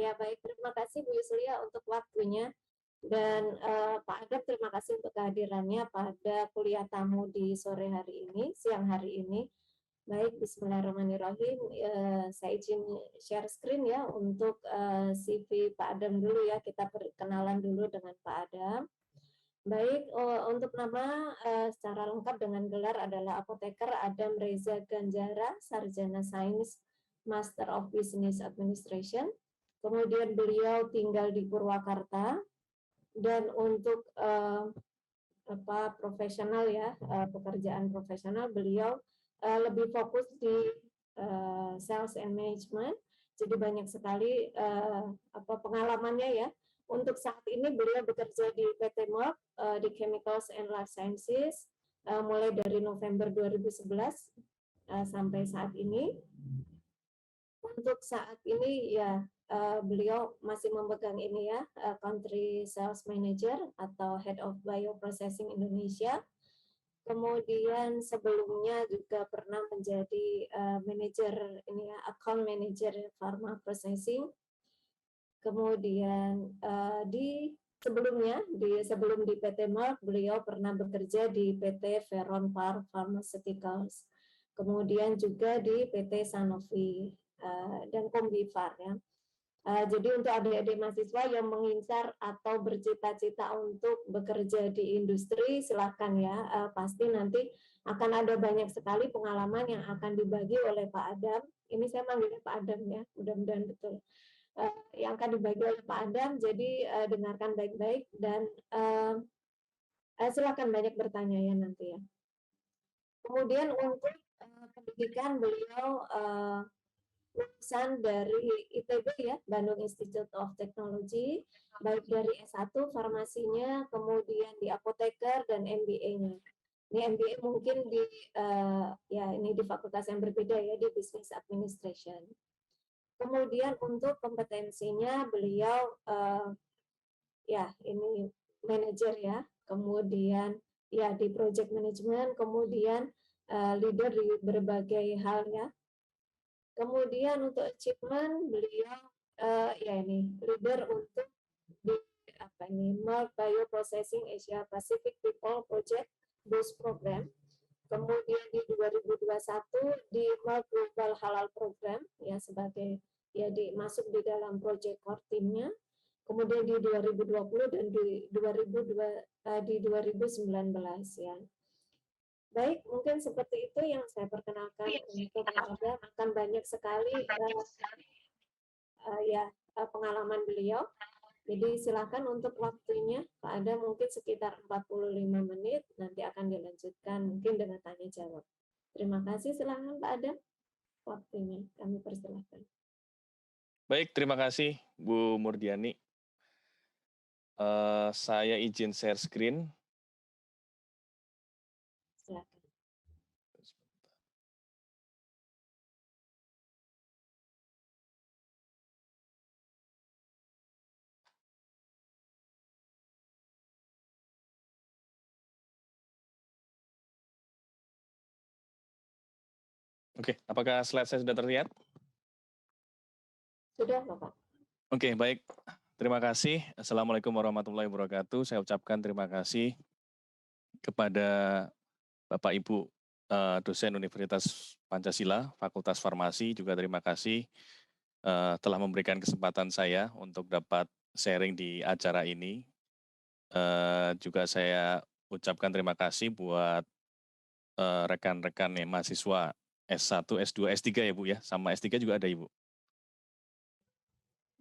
Ya, baik. Terima kasih Bu Yuslia untuk waktunya. Dan Pak Adam, terima kasih untuk kehadirannya pada kuliah tamu di sore hari ini, siang hari ini. Baik, Bismillahirrahmanirrahim. Saya izin share screen ya untuk CV Pak Adam dulu ya. Kita perkenalan dulu dengan Pak Adam. Baik, untuk nama secara lengkap dengan gelar adalah Apoteker Adam Reza Ganjara, Sarjana Sains, Master of Business Administration. Kemudian beliau tinggal di Purwakarta, dan untuk profesional ya, pekerjaan profesional beliau lebih fokus di sales and management. Jadi banyak sekali pengalamannya ya. Untuk saat ini beliau bekerja di PT Merck di Chemicals and Life Sciences mulai dari November 2011 sampai saat ini. Untuk saat ini ya beliau masih memegang ini ya, Country Sales Manager atau Head of Bioprocessing Indonesia. Kemudian sebelumnya juga pernah menjadi manajer ini ya, Account Manager Pharma Processing. Kemudian sebelum di PT Merck, beliau pernah bekerja di PT Veron Pharmaceuticals. Kemudian juga di PT Sanofi dan Combifar ya. Jadi untuk adik-adik mahasiswa yang mengincar atau bercita-cita untuk bekerja di industri, silakan ya. Pasti nanti akan ada banyak sekali pengalaman yang akan dibagi oleh Pak Adam. Ini saya manggilnya Pak Adam ya, mudah-mudahan betul. Yang akan dibagi oleh Pak Adam, jadi dengarkan baik-baik dan silakan banyak bertanya ya nanti ya. Kemudian untuk pendidikan beliau lulusan dari ITB ya, Bandung Institute of Technology, baik dari S1 farmasinya, kemudian di apoteker dan MBA-nya. Ini MBA mungkin di ini di fakultas yang berbeda ya, di Business Administration. Kemudian untuk kompetensinya beliau ini manajer ya, kemudian ya di project management, kemudian leader di berbagai hal ya. Kemudian untuk achievement beliau leader untuk di Merck Bioprocessing Asia Pacific People Project Boost Program. Kemudian di 2021 di Merck Global Halal Program ya sebagai masuk di dalam project core team-nya. Kemudian di 2020 dan di 2019 ya. Baik, mungkin seperti itu yang saya perkenalkan untuk Pak Adam. Akan banyak sekali pengalaman beliau. Jadi silakan untuk waktunya, Pak Adam mungkin sekitar 45 menit, nanti akan dilanjutkan mungkin dengan tanya jawab. Terima kasih, silakan Pak Adam. Waktunya kami persilahkan. Baik, terima kasih Bu Murdiani. Saya izin share screen. Silakan. Oke, apakah slide saya sudah terlihat? Sudah, Bapak. Oke, baik. Terima kasih. Assalamualaikum warahmatullahi wabarakatuh. Saya ucapkan terima kasih kepada Bapak Ibu dosen Universitas Pancasila, Fakultas Farmasi, juga terima kasih telah memberikan kesempatan saya untuk dapat sharing di acara ini. Juga saya ucapkan terima kasih buat rekan-rekan mahasiswa S1, S2, S3 ya Bu ya, sama S3 juga ada Ibu?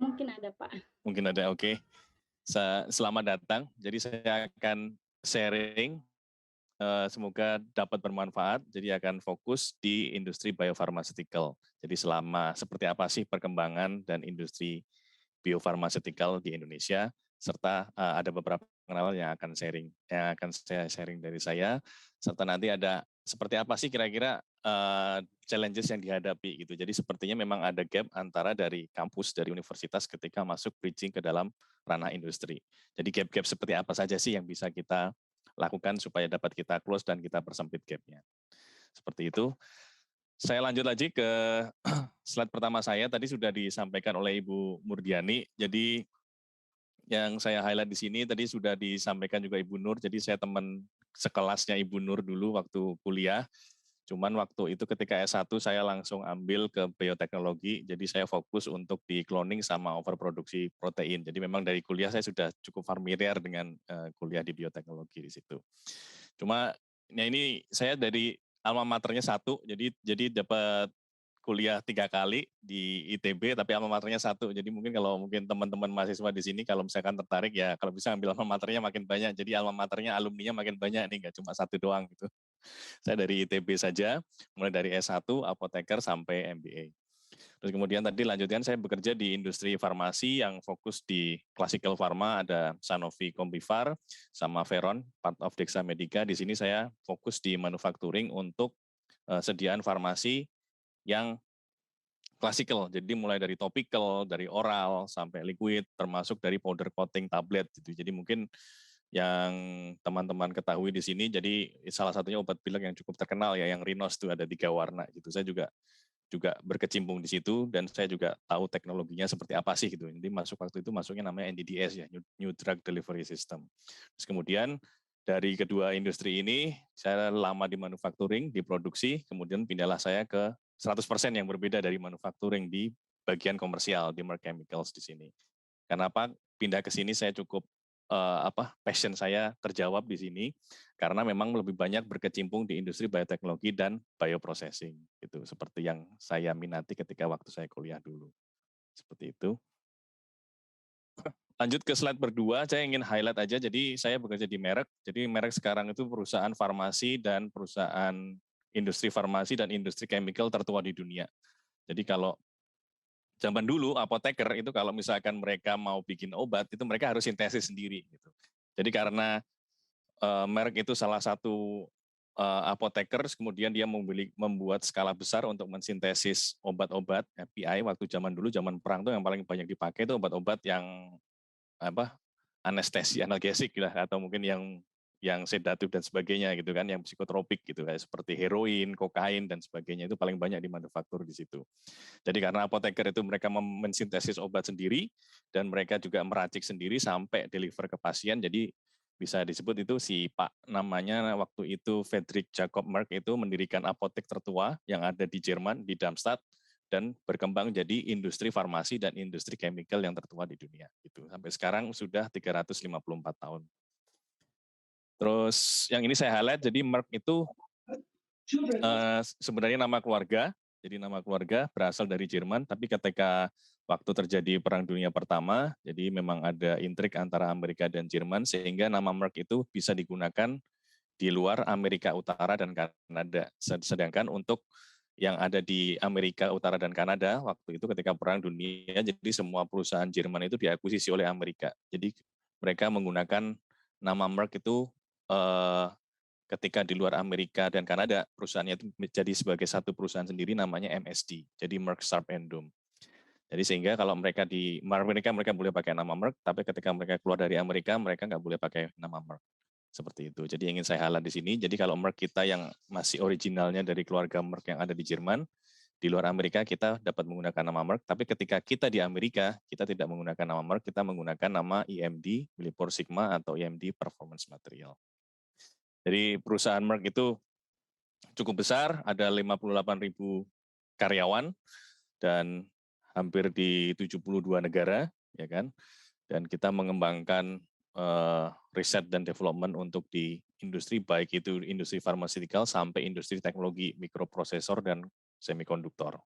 Mungkin ada Pak. Mungkin ada, oke. Selamat datang, jadi saya akan sharing, semoga dapat bermanfaat, jadi akan fokus di industri biofarmaceutical. Jadi seperti apa sih perkembangan dan industri biofarmaceutical di Indonesia, serta ada beberapa pengenalan yang akan saya sharing dari saya, serta nanti ada seperti apa sih kira-kira challenges yang dihadapi gitu. Jadi sepertinya memang ada gap antara dari kampus, dari universitas ketika masuk bridging ke dalam ranah industri. Jadi gap-gap seperti apa saja sih yang bisa kita lakukan supaya dapat kita close dan kita persempit gap-nya. Seperti itu. Saya lanjut lagi ke slide pertama saya, tadi sudah disampaikan oleh Ibu Murdiani, jadi yang saya highlight di sini tadi sudah disampaikan juga Ibu Nur, jadi saya teman sekelasnya Ibu Nur dulu waktu kuliah, cuman waktu itu ketika S1 saya langsung ambil ke bioteknologi, jadi saya fokus untuk di cloning sama overproduksi protein. Jadi memang dari kuliah saya sudah cukup familiar dengan kuliah di bioteknologi di situ. Cuma ya ini saya dari alma maternya satu, jadi dapat kuliah 3 kali di ITB, tapi alma maternya satu. Jadi mungkin kalau mungkin teman-teman mahasiswa di sini kalau misalkan tertarik ya kalau bisa ambil alma maternya makin banyak. Jadi alma maternya alumninya makin banyak nih, nggak cuma satu doang gitu. Saya dari ITB saja, mulai dari S1, apoteker sampai MBA. Terus kemudian tadi lanjutkan saya bekerja di industri farmasi yang fokus di classical pharma, ada Sanofi Combifar sama Veron, part of Dexa Medica. Di sini saya fokus di manufacturing untuk sediaan farmasi yang klasikal, jadi mulai dari topical, dari oral, sampai liquid, termasuk dari powder coating tablet. Gitu. Jadi mungkin yang teman-teman ketahui di sini, jadi salah satunya obat pilek yang cukup terkenal ya, yang Rinos itu ada 3 warna. Gitu. Saya juga berkecimpung di situ dan saya juga tahu teknologinya seperti apa sih gitu. Jadi waktu itu masuknya namanya NDDS ya, New Drug Delivery System. Terus kemudian dari kedua industri ini saya lama di manufacturing, di produksi, kemudian pindahlah saya ke 100% yang berbeda dari manufacturing di bagian komersial di Merck Chemicals di sini. Kenapa pindah ke sini saya cukup passion saya terjawab di sini karena memang lebih banyak berkecimpung di industri bioteknologi dan bioprocessing gitu seperti yang saya minati ketika waktu saya kuliah dulu. Seperti itu. Lanjut ke slide berdua, saya ingin highlight aja, jadi saya bekerja di Merck, jadi Merck sekarang itu perusahaan farmasi dan perusahaan industri farmasi dan industri chemical tertua di dunia. Jadi kalau zaman dulu apoteker itu kalau misalkan mereka mau bikin obat itu mereka harus sintesis sendiri gitu. Jadi karena Merck itu salah satu apoteker, kemudian dia membuat skala besar untuk mensintesis obat-obat API waktu zaman dulu, zaman perang tuh yang paling banyak dipakai itu obat-obat yang anestesi, analgesik lah, atau mungkin yang sedatif dan sebagainya gitu kan, yang psikotropik gitu kayak seperti heroin, kokain dan sebagainya itu paling banyak dimanufaktur di situ. Jadi karena apoteker itu mereka mensintesis obat sendiri dan mereka juga meracik sendiri sampai deliver ke pasien. Jadi bisa disebut itu si Pak namanya waktu itu Friedrich Jacob Merck itu mendirikan apotek tertua yang ada di Jerman di Darmstadt dan berkembang jadi industri farmasi dan industri chemical yang tertua di dunia. Itu sampai sekarang sudah 354 tahun. Terus yang ini saya highlight, jadi Merck itu sebenarnya nama keluarga, jadi nama keluarga berasal dari Jerman, tapi ketika waktu terjadi Perang Dunia Pertama, jadi memang ada intrik antara Amerika dan Jerman, sehingga nama Merck itu bisa digunakan di luar Amerika Utara dan Kanada. Sedangkan untuk yang ada di Amerika Utara dan Kanada, waktu itu ketika Perang Dunia, jadi semua perusahaan Jerman itu diakuisisi oleh Amerika. Jadi mereka menggunakan nama Merck itu ketika di luar Amerika dan Kanada, perusahaannya itu menjadi sebagai satu perusahaan sendiri namanya MSD, jadi Merck Sharp and Dohme. Jadi sehingga kalau mereka di Amerika mereka boleh pakai nama Merck, tapi ketika mereka keluar dari Amerika mereka nggak boleh pakai nama Merck. Seperti itu. Jadi ingin saya highlight di sini. Jadi kalau Merck kita yang masih originalnya dari keluarga Merck yang ada di Jerman, di luar Amerika kita dapat menggunakan nama Merck, tapi ketika kita di Amerika, kita tidak menggunakan nama Merck, kita menggunakan nama EMD, Millipore Sigma, atau EMD Performance Material. Jadi perusahaan Merck itu cukup besar, ada 58.000 karyawan dan hampir di 72 negara, ya kan? Dan kita mengembangkan riset dan development untuk di industri, baik itu industri farmaceutical sampai industri teknologi mikroprosesor dan semikonduktor.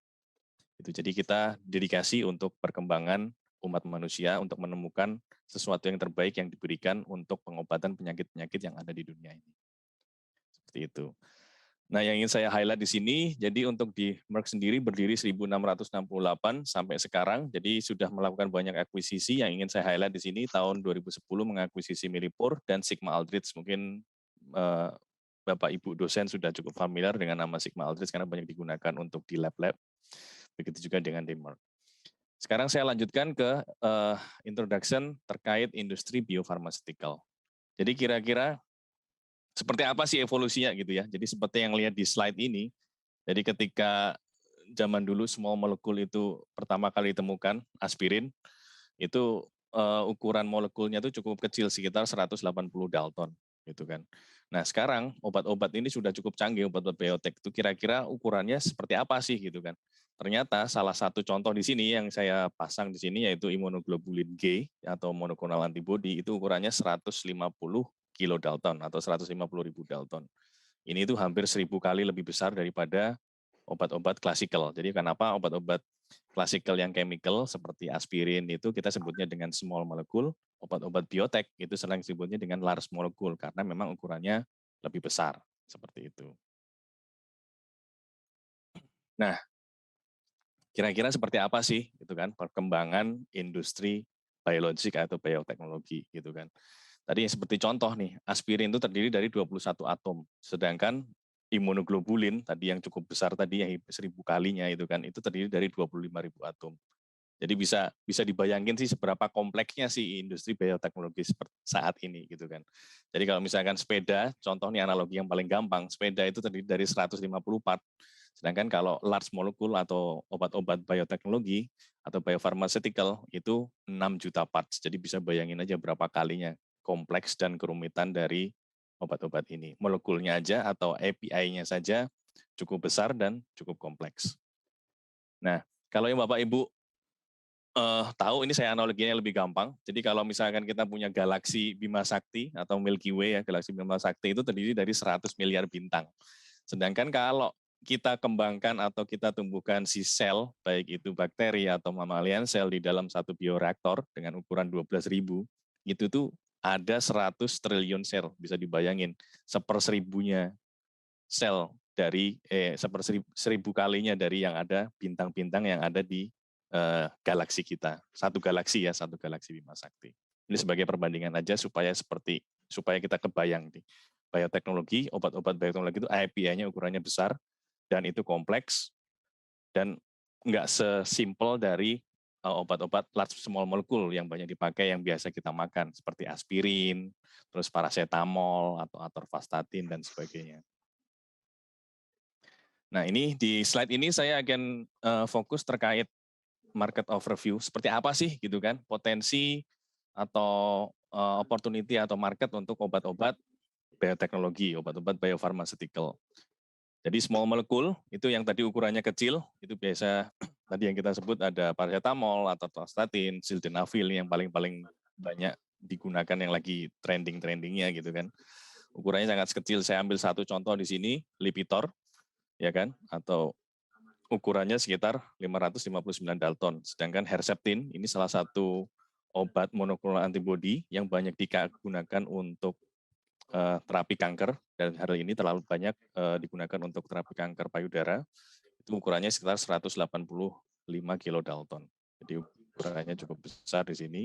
Itu jadi kita dedikasi untuk perkembangan umat manusia untuk menemukan sesuatu yang terbaik yang diberikan untuk pengobatan penyakit-penyakit yang ada di dunia ini. Seperti itu. Nah, yang ingin saya highlight di sini, jadi untuk di Merck sendiri berdiri 1668 sampai sekarang, jadi sudah melakukan banyak akuisisi. Yang ingin saya highlight di sini, tahun 2010 mengakuisisi Millipore dan Sigma Aldrich. Mungkin Bapak Ibu dosen sudah cukup familiar dengan nama Sigma Aldrich karena banyak digunakan untuk di lab-lab. Begitu juga dengan di Merck. Sekarang saya lanjutkan ke introduction terkait industri biopharmaceutical. Jadi kira-kira seperti apa sih evolusinya gitu ya. Jadi seperti yang lihat di slide ini, Jadi ketika zaman dulu small molecule itu pertama kali ditemukan, aspirin, itu ukuran molekulnya itu cukup kecil, sekitar 180 Dalton, gitu kan. Nah sekarang obat-obat ini sudah cukup canggih, obat-obat biotek itu kira-kira ukurannya seperti apa sih, gitu kan. Ternyata salah satu contoh di sini yang saya pasang di sini yaitu imunoglobulin G atau monoklonal antibody, itu ukurannya 150 kilodalton atau 150.000 Dalton. Ini itu hampir 1.000 kali lebih besar daripada obat-obat klasikal. Jadi kenapa obat-obat klasikal yang chemical seperti aspirin itu kita sebutnya dengan small molecule, obat-obat biotek itu sering disebutnya dengan large molecule karena memang ukurannya lebih besar, seperti itu. Nah, kira-kira seperti apa sih gitu kan perkembangan industri biologik atau bioteknologi gitu kan. Tadi seperti contoh nih, aspirin itu terdiri dari 21 atom, sedangkan imunoglobulin tadi yang cukup besar tadi yang 1.000 kalinya itu kan itu terdiri dari 25.000 atom. Jadi bisa dibayangin sih seberapa kompleksnya sih industri bioteknologi seperti saat ini gitu kan. Jadi kalau misalkan sepeda, contoh nih analogi yang paling gampang, sepeda itu terdiri dari 150 part. Sedangkan kalau large molecule atau obat-obat bioteknologi atau biopharmaceutical itu 6 juta parts. Jadi bisa bayangin aja berapa kalinya kompleks dan kerumitan dari obat-obat ini. Molekulnya aja atau API-nya saja cukup besar dan cukup kompleks. Nah, kalau yang Bapak Ibu tahu, ini saya analoginya lebih gampang. Jadi kalau misalkan kita punya galaksi Bima Sakti atau Milky Way ya, galaksi Bima Sakti itu terdiri dari 100 miliar bintang. Sedangkan kalau kita kembangkan atau kita tumbuhkan si sel, baik itu bakteri atau mammalian sel di dalam satu bioreaktor dengan ukuran 12.000, itu tuh ada 100 triliun sel, bisa dibayangin, seperseribunya sel dari, seperseribu kalinya dari yang ada bintang-bintang yang ada di galaksi kita. Satu galaksi ya, satu galaksi Bima Sakti. Ini sebagai perbandingan aja supaya kita kebayang nih. Bioteknologi, obat-obat bioteknologi itu API-nya ukurannya besar, dan itu kompleks, dan nggak sesimpel dari obat-obat large small molecule yang banyak dipakai yang biasa kita makan, seperti aspirin, terus paracetamol, atau atorvastatin, dan sebagainya. Nah ini di slide ini saya akan fokus terkait market overview, seperti apa sih gitu kan, potensi atau opportunity atau market untuk obat-obat bioteknologi, obat-obat biopharmaceutical. Jadi small molecule itu yang tadi ukurannya kecil, itu biasa tadi yang kita sebut ada paracetamol atau atorvastatin, sildenafil yang paling banyak digunakan yang lagi trending-trendingnya gitu kan. Ukurannya sangat kecil. Saya ambil satu contoh di sini, Lipitor, ya kan, atau ukurannya sekitar 559 Dalton. Sedangkan Herceptin ini salah satu obat monoklonal antibody yang banyak digunakan untuk terapi kanker, dan hari ini terlalu banyak digunakan untuk terapi kanker payudara. Itu ukurannya sekitar 185 kilodalton. Jadi ukurannya cukup besar di sini.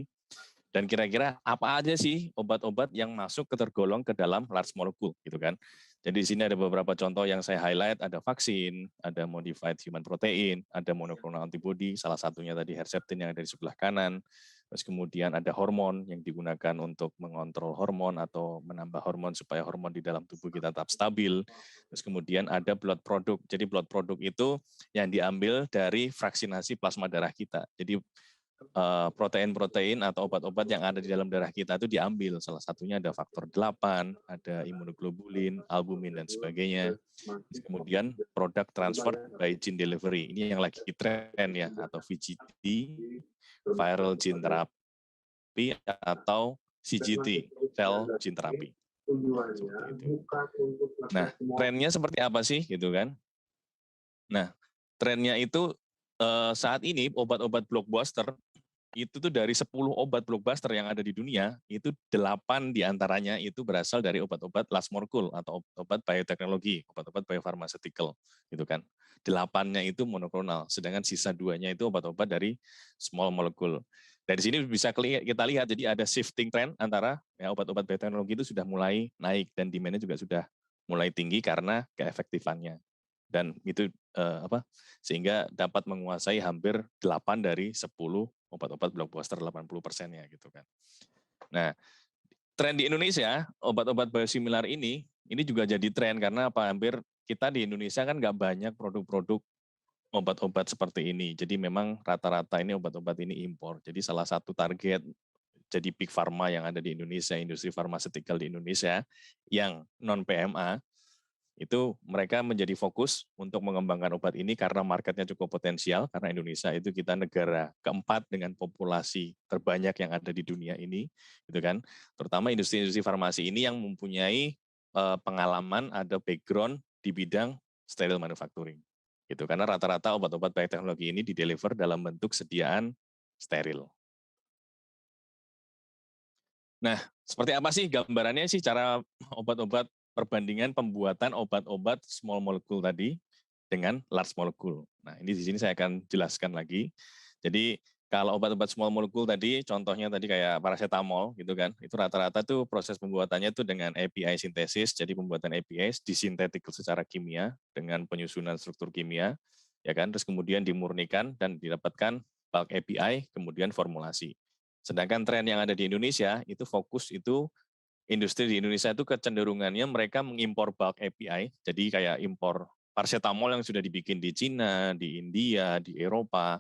Dan kira-kira apa aja sih obat-obat yang masuk tergolong ke dalam large molecule gitu kan. Jadi di sini ada beberapa contoh yang saya highlight, ada vaksin, ada modified human protein, ada monoclonal antibody, salah satunya tadi Herceptin yang ada di sebelah kanan. Terus kemudian ada hormon yang digunakan untuk mengontrol hormon atau menambah hormon supaya hormon di dalam tubuh kita tetap stabil. Terus kemudian ada blood product. Jadi blood product itu yang diambil dari vaksinasi plasma darah kita. Jadi protein-protein atau obat-obat yang ada di dalam darah kita itu diambil. Salah satunya ada faktor 8, ada imunoglobulin, albumin, dan sebagainya. Kemudian produk transfer by gene delivery. Ini yang lagi tren ya, atau VGT, viral gene therapy, atau CGT, cell gene therapy. Seperti itu. Nah, trennya seperti apa sih gitu kan? Nah, trennya itu saat ini obat-obat blockbuster itu tuh dari 10 obat blockbuster yang ada di dunia, itu 8 diantaranya itu berasal dari obat-obat large molecule atau obat bioteknologi, obat-obat biopharmaceutical, gitu kan. 8-nya itu monoklonal, sedangkan sisa 2-nya itu obat-obat dari small molecule. Dari sini bisa kita lihat, jadi ada shifting trend antara ya, obat-obat bioteknologi itu sudah mulai naik dan demand-nya juga sudah mulai tinggi karena keefektifannya. Dan itu sehingga dapat menguasai hampir 8 dari 10 obat-obat blockbuster 80%-nya gitu kan. Nah, tren di Indonesia, obat-obat biosimilar ini juga jadi tren karena apa? Hampir kita di Indonesia kan nggak banyak produk-produk obat-obat seperti ini. Jadi memang rata-rata ini obat-obat ini impor. Jadi salah satu target jadi big pharma yang ada di Indonesia, industri farmaceutical di Indonesia yang non PMA, itu mereka menjadi fokus untuk mengembangkan obat ini karena marketnya cukup potensial, karena Indonesia itu kita negara keempat dengan populasi terbanyak yang ada di dunia ini, gitu kan. Terutama industri-industri farmasi ini yang mempunyai pengalaman, ada background di bidang sterile manufacturing. Gitu, karena rata-rata obat-obat bioteknologi ini dideliver dalam bentuk sediaan steril. Nah, seperti apa sih gambarannya sih cara obat-obat perbandingan pembuatan obat-obat small molecule tadi dengan large molecule. Nah, ini di sini saya akan jelaskan lagi. Jadi kalau obat-obat small molecule tadi, contohnya tadi kayak paracetamol gitu kan, itu rata-rata tuh proses pembuatannya tuh dengan API sintesis, jadi pembuatan API disintetik secara kimia dengan penyusunan struktur kimia, ya kan, terus kemudian dimurnikan dan didapatkan bulk API, kemudian formulasi. Sedangkan tren yang ada di Indonesia itu fokus itu industri di Indonesia itu kecenderungannya mereka mengimpor bulk API, jadi kayak impor paracetamol yang sudah dibikin di Cina, di India, di Eropa,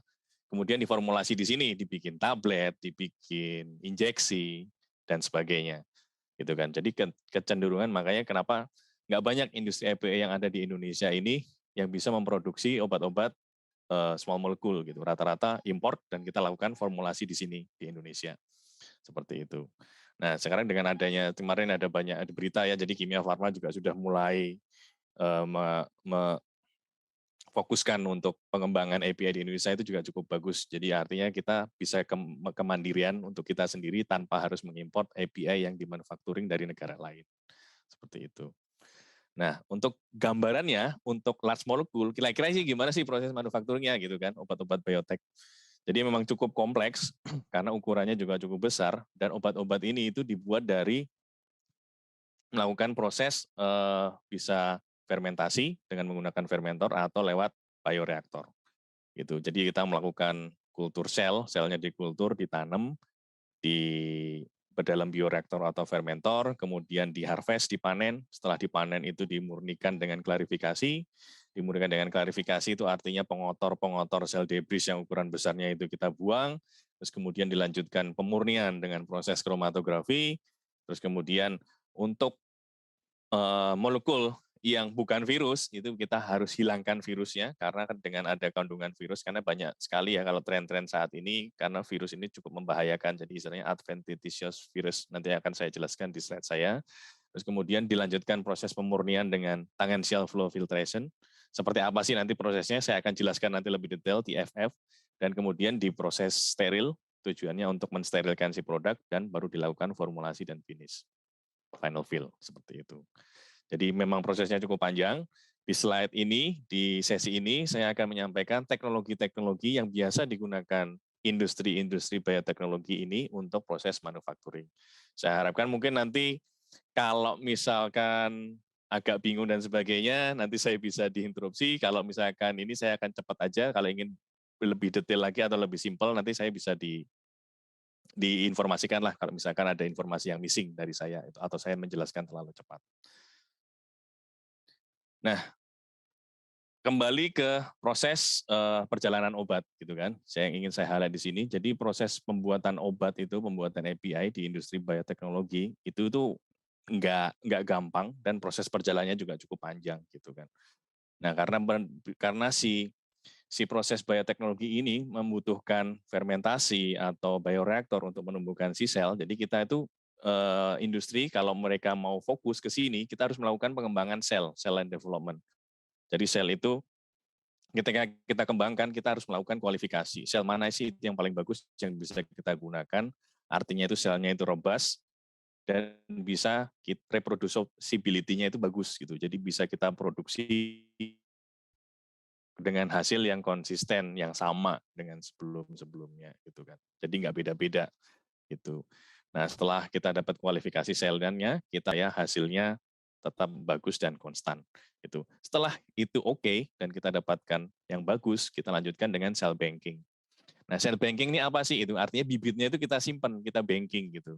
kemudian diformulasi di sini, dibikin tablet, dibikin injeksi, dan sebagainya. Gitu kan. Jadi kecenderungan makanya kenapa nggak banyak industri API yang ada di Indonesia ini yang bisa memproduksi obat-obat small molecule gitu. Rata-rata import dan kita lakukan formulasi di sini di Indonesia. Seperti itu. Nah, sekarang dengan adanya kemarin ada banyak berita ya, jadi Kimia Farma juga sudah mulai fokuskan untuk pengembangan API di Indonesia itu juga cukup bagus. Jadi artinya kita bisa kemandirian untuk kita sendiri tanpa harus mengimport API yang dimanufacturing dari negara lain. Seperti itu. Nah, untuk gambarannya, untuk large molecule, kira-kira sih gimana sih proses manufakturnya gitu kan, obat-obat biotek. Jadi memang cukup kompleks, karena ukurannya juga cukup besar, dan obat-obat ini itu dibuat dari melakukan proses bisa fermentasi dengan menggunakan fermentor atau lewat bioreaktor. Gitu. Jadi kita melakukan kultur sel, selnya dikultur, ditanam di dalam bioreaktor atau fermentor, kemudian diharvest, dipanen. Setelah dipanen itu dimurnikan dengan klarifikasi. Dimurnikan dengan klarifikasi itu artinya pengotor-pengotor sel debris yang ukuran besarnya itu kita buang. Terus kemudian dilanjutkan pemurnian dengan proses kromatografi. Terus kemudian untuk molekul yang bukan virus, itu kita harus hilangkan virusnya, karena dengan ada kandungan virus, karena banyak sekali ya kalau tren-tren saat ini, karena virus ini cukup membahayakan, jadi istilahnya adventitious virus, nanti akan saya jelaskan di slide saya. Terus kemudian dilanjutkan proses pemurnian dengan tangential flow filtration. Seperti apa sih nanti prosesnya, saya akan jelaskan nanti lebih detail di FF, dan kemudian diproses steril, tujuannya untuk mensterilkan si produk, dan baru dilakukan formulasi dan finish. Final fill, seperti itu. Jadi memang prosesnya cukup panjang. Di slide ini, di sesi ini, saya akan menyampaikan teknologi-teknologi yang biasa digunakan industri-industri bioteknologi ini untuk proses manufacturing. Saya harapkan mungkin nanti kalau misalkan agak bingung dan sebagainya, nanti saya bisa diinterupsi. Kalau misalkan ini saya akan cepat aja, kalau ingin lebih detail lagi atau lebih simpel, nanti saya bisa diinformasikan lah kalau misalkan ada informasi yang missing dari saya atau saya menjelaskan terlalu cepat. Nah, kembali ke proses perjalanan obat gitu kan. Yang ingin saya highlight di sini. Jadi proses pembuatan obat itu, pembuatan API di industri bioteknologi itu tuh nggak gampang dan proses perjalanannya juga cukup panjang gitu kan. Nah, karena si proses bioteknologi ini membutuhkan fermentasi atau bioreaktor untuk menumbuhkan si sel. Jadi kita itu industri kalau mereka mau fokus ke sini, kita harus melakukan pengembangan sel line development. Jadi sel itu ketika kita kembangkan, kita harus melakukan kualifikasi. Sel mana sih yang paling bagus yang bisa kita gunakan, artinya itu selnya itu robust, dan bisa reproducibility-nya itu bagus gitu. Jadi bisa kita produksi dengan hasil yang konsisten, yang sama dengan sebelum-sebelumnya gitu kan. Jadi nggak beda-beda gitu. Nah, setelah kita dapat kualifikasi selnya, kita ya hasilnya tetap bagus dan konstan. Gitu. Setelah itu oke dan kita dapatkan yang bagus, kita lanjutkan dengan cell banking. Nah, cell banking ini apa sih itu? Artinya bibitnya itu kita simpan, kita banking gitu.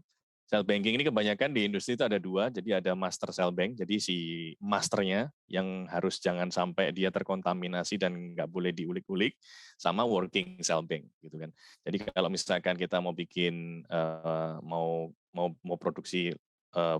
Cell banking ini kebanyakan di industri itu ada dua, jadi ada master cell bank, jadi si masternya yang harus jangan sampai dia terkontaminasi dan nggak boleh diulik-ulik, sama working cell bank gitu kan. Jadi kalau misalkan kita mau bikin mau produksi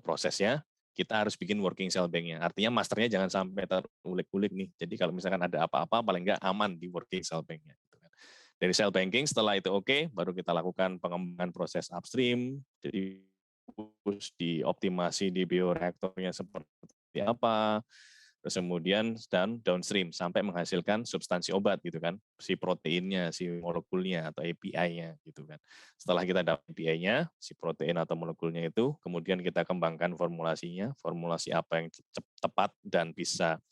prosesnya, kita harus bikin working cell bank-nya. Artinya masternya jangan sampai terulik-ulik nih. Jadi kalau misalkan ada apa-apa paling nggak aman di working cell bank-nya. Gitu kan. Dari cell banking setelah itu oke, baru kita lakukan pengembangan proses upstream. Jadi fokus di optimasi di bioreaktornya seperti apa, terus kemudian dan downstream sampai menghasilkan substansi obat gitu kan, si proteinnya, si molekulnya atau API-nya gitu kan. Setelah kita dapat API-nya, si protein atau molekulnya itu, kemudian kita kembangkan formulasinya, formulasi apa yang tepat dan bisa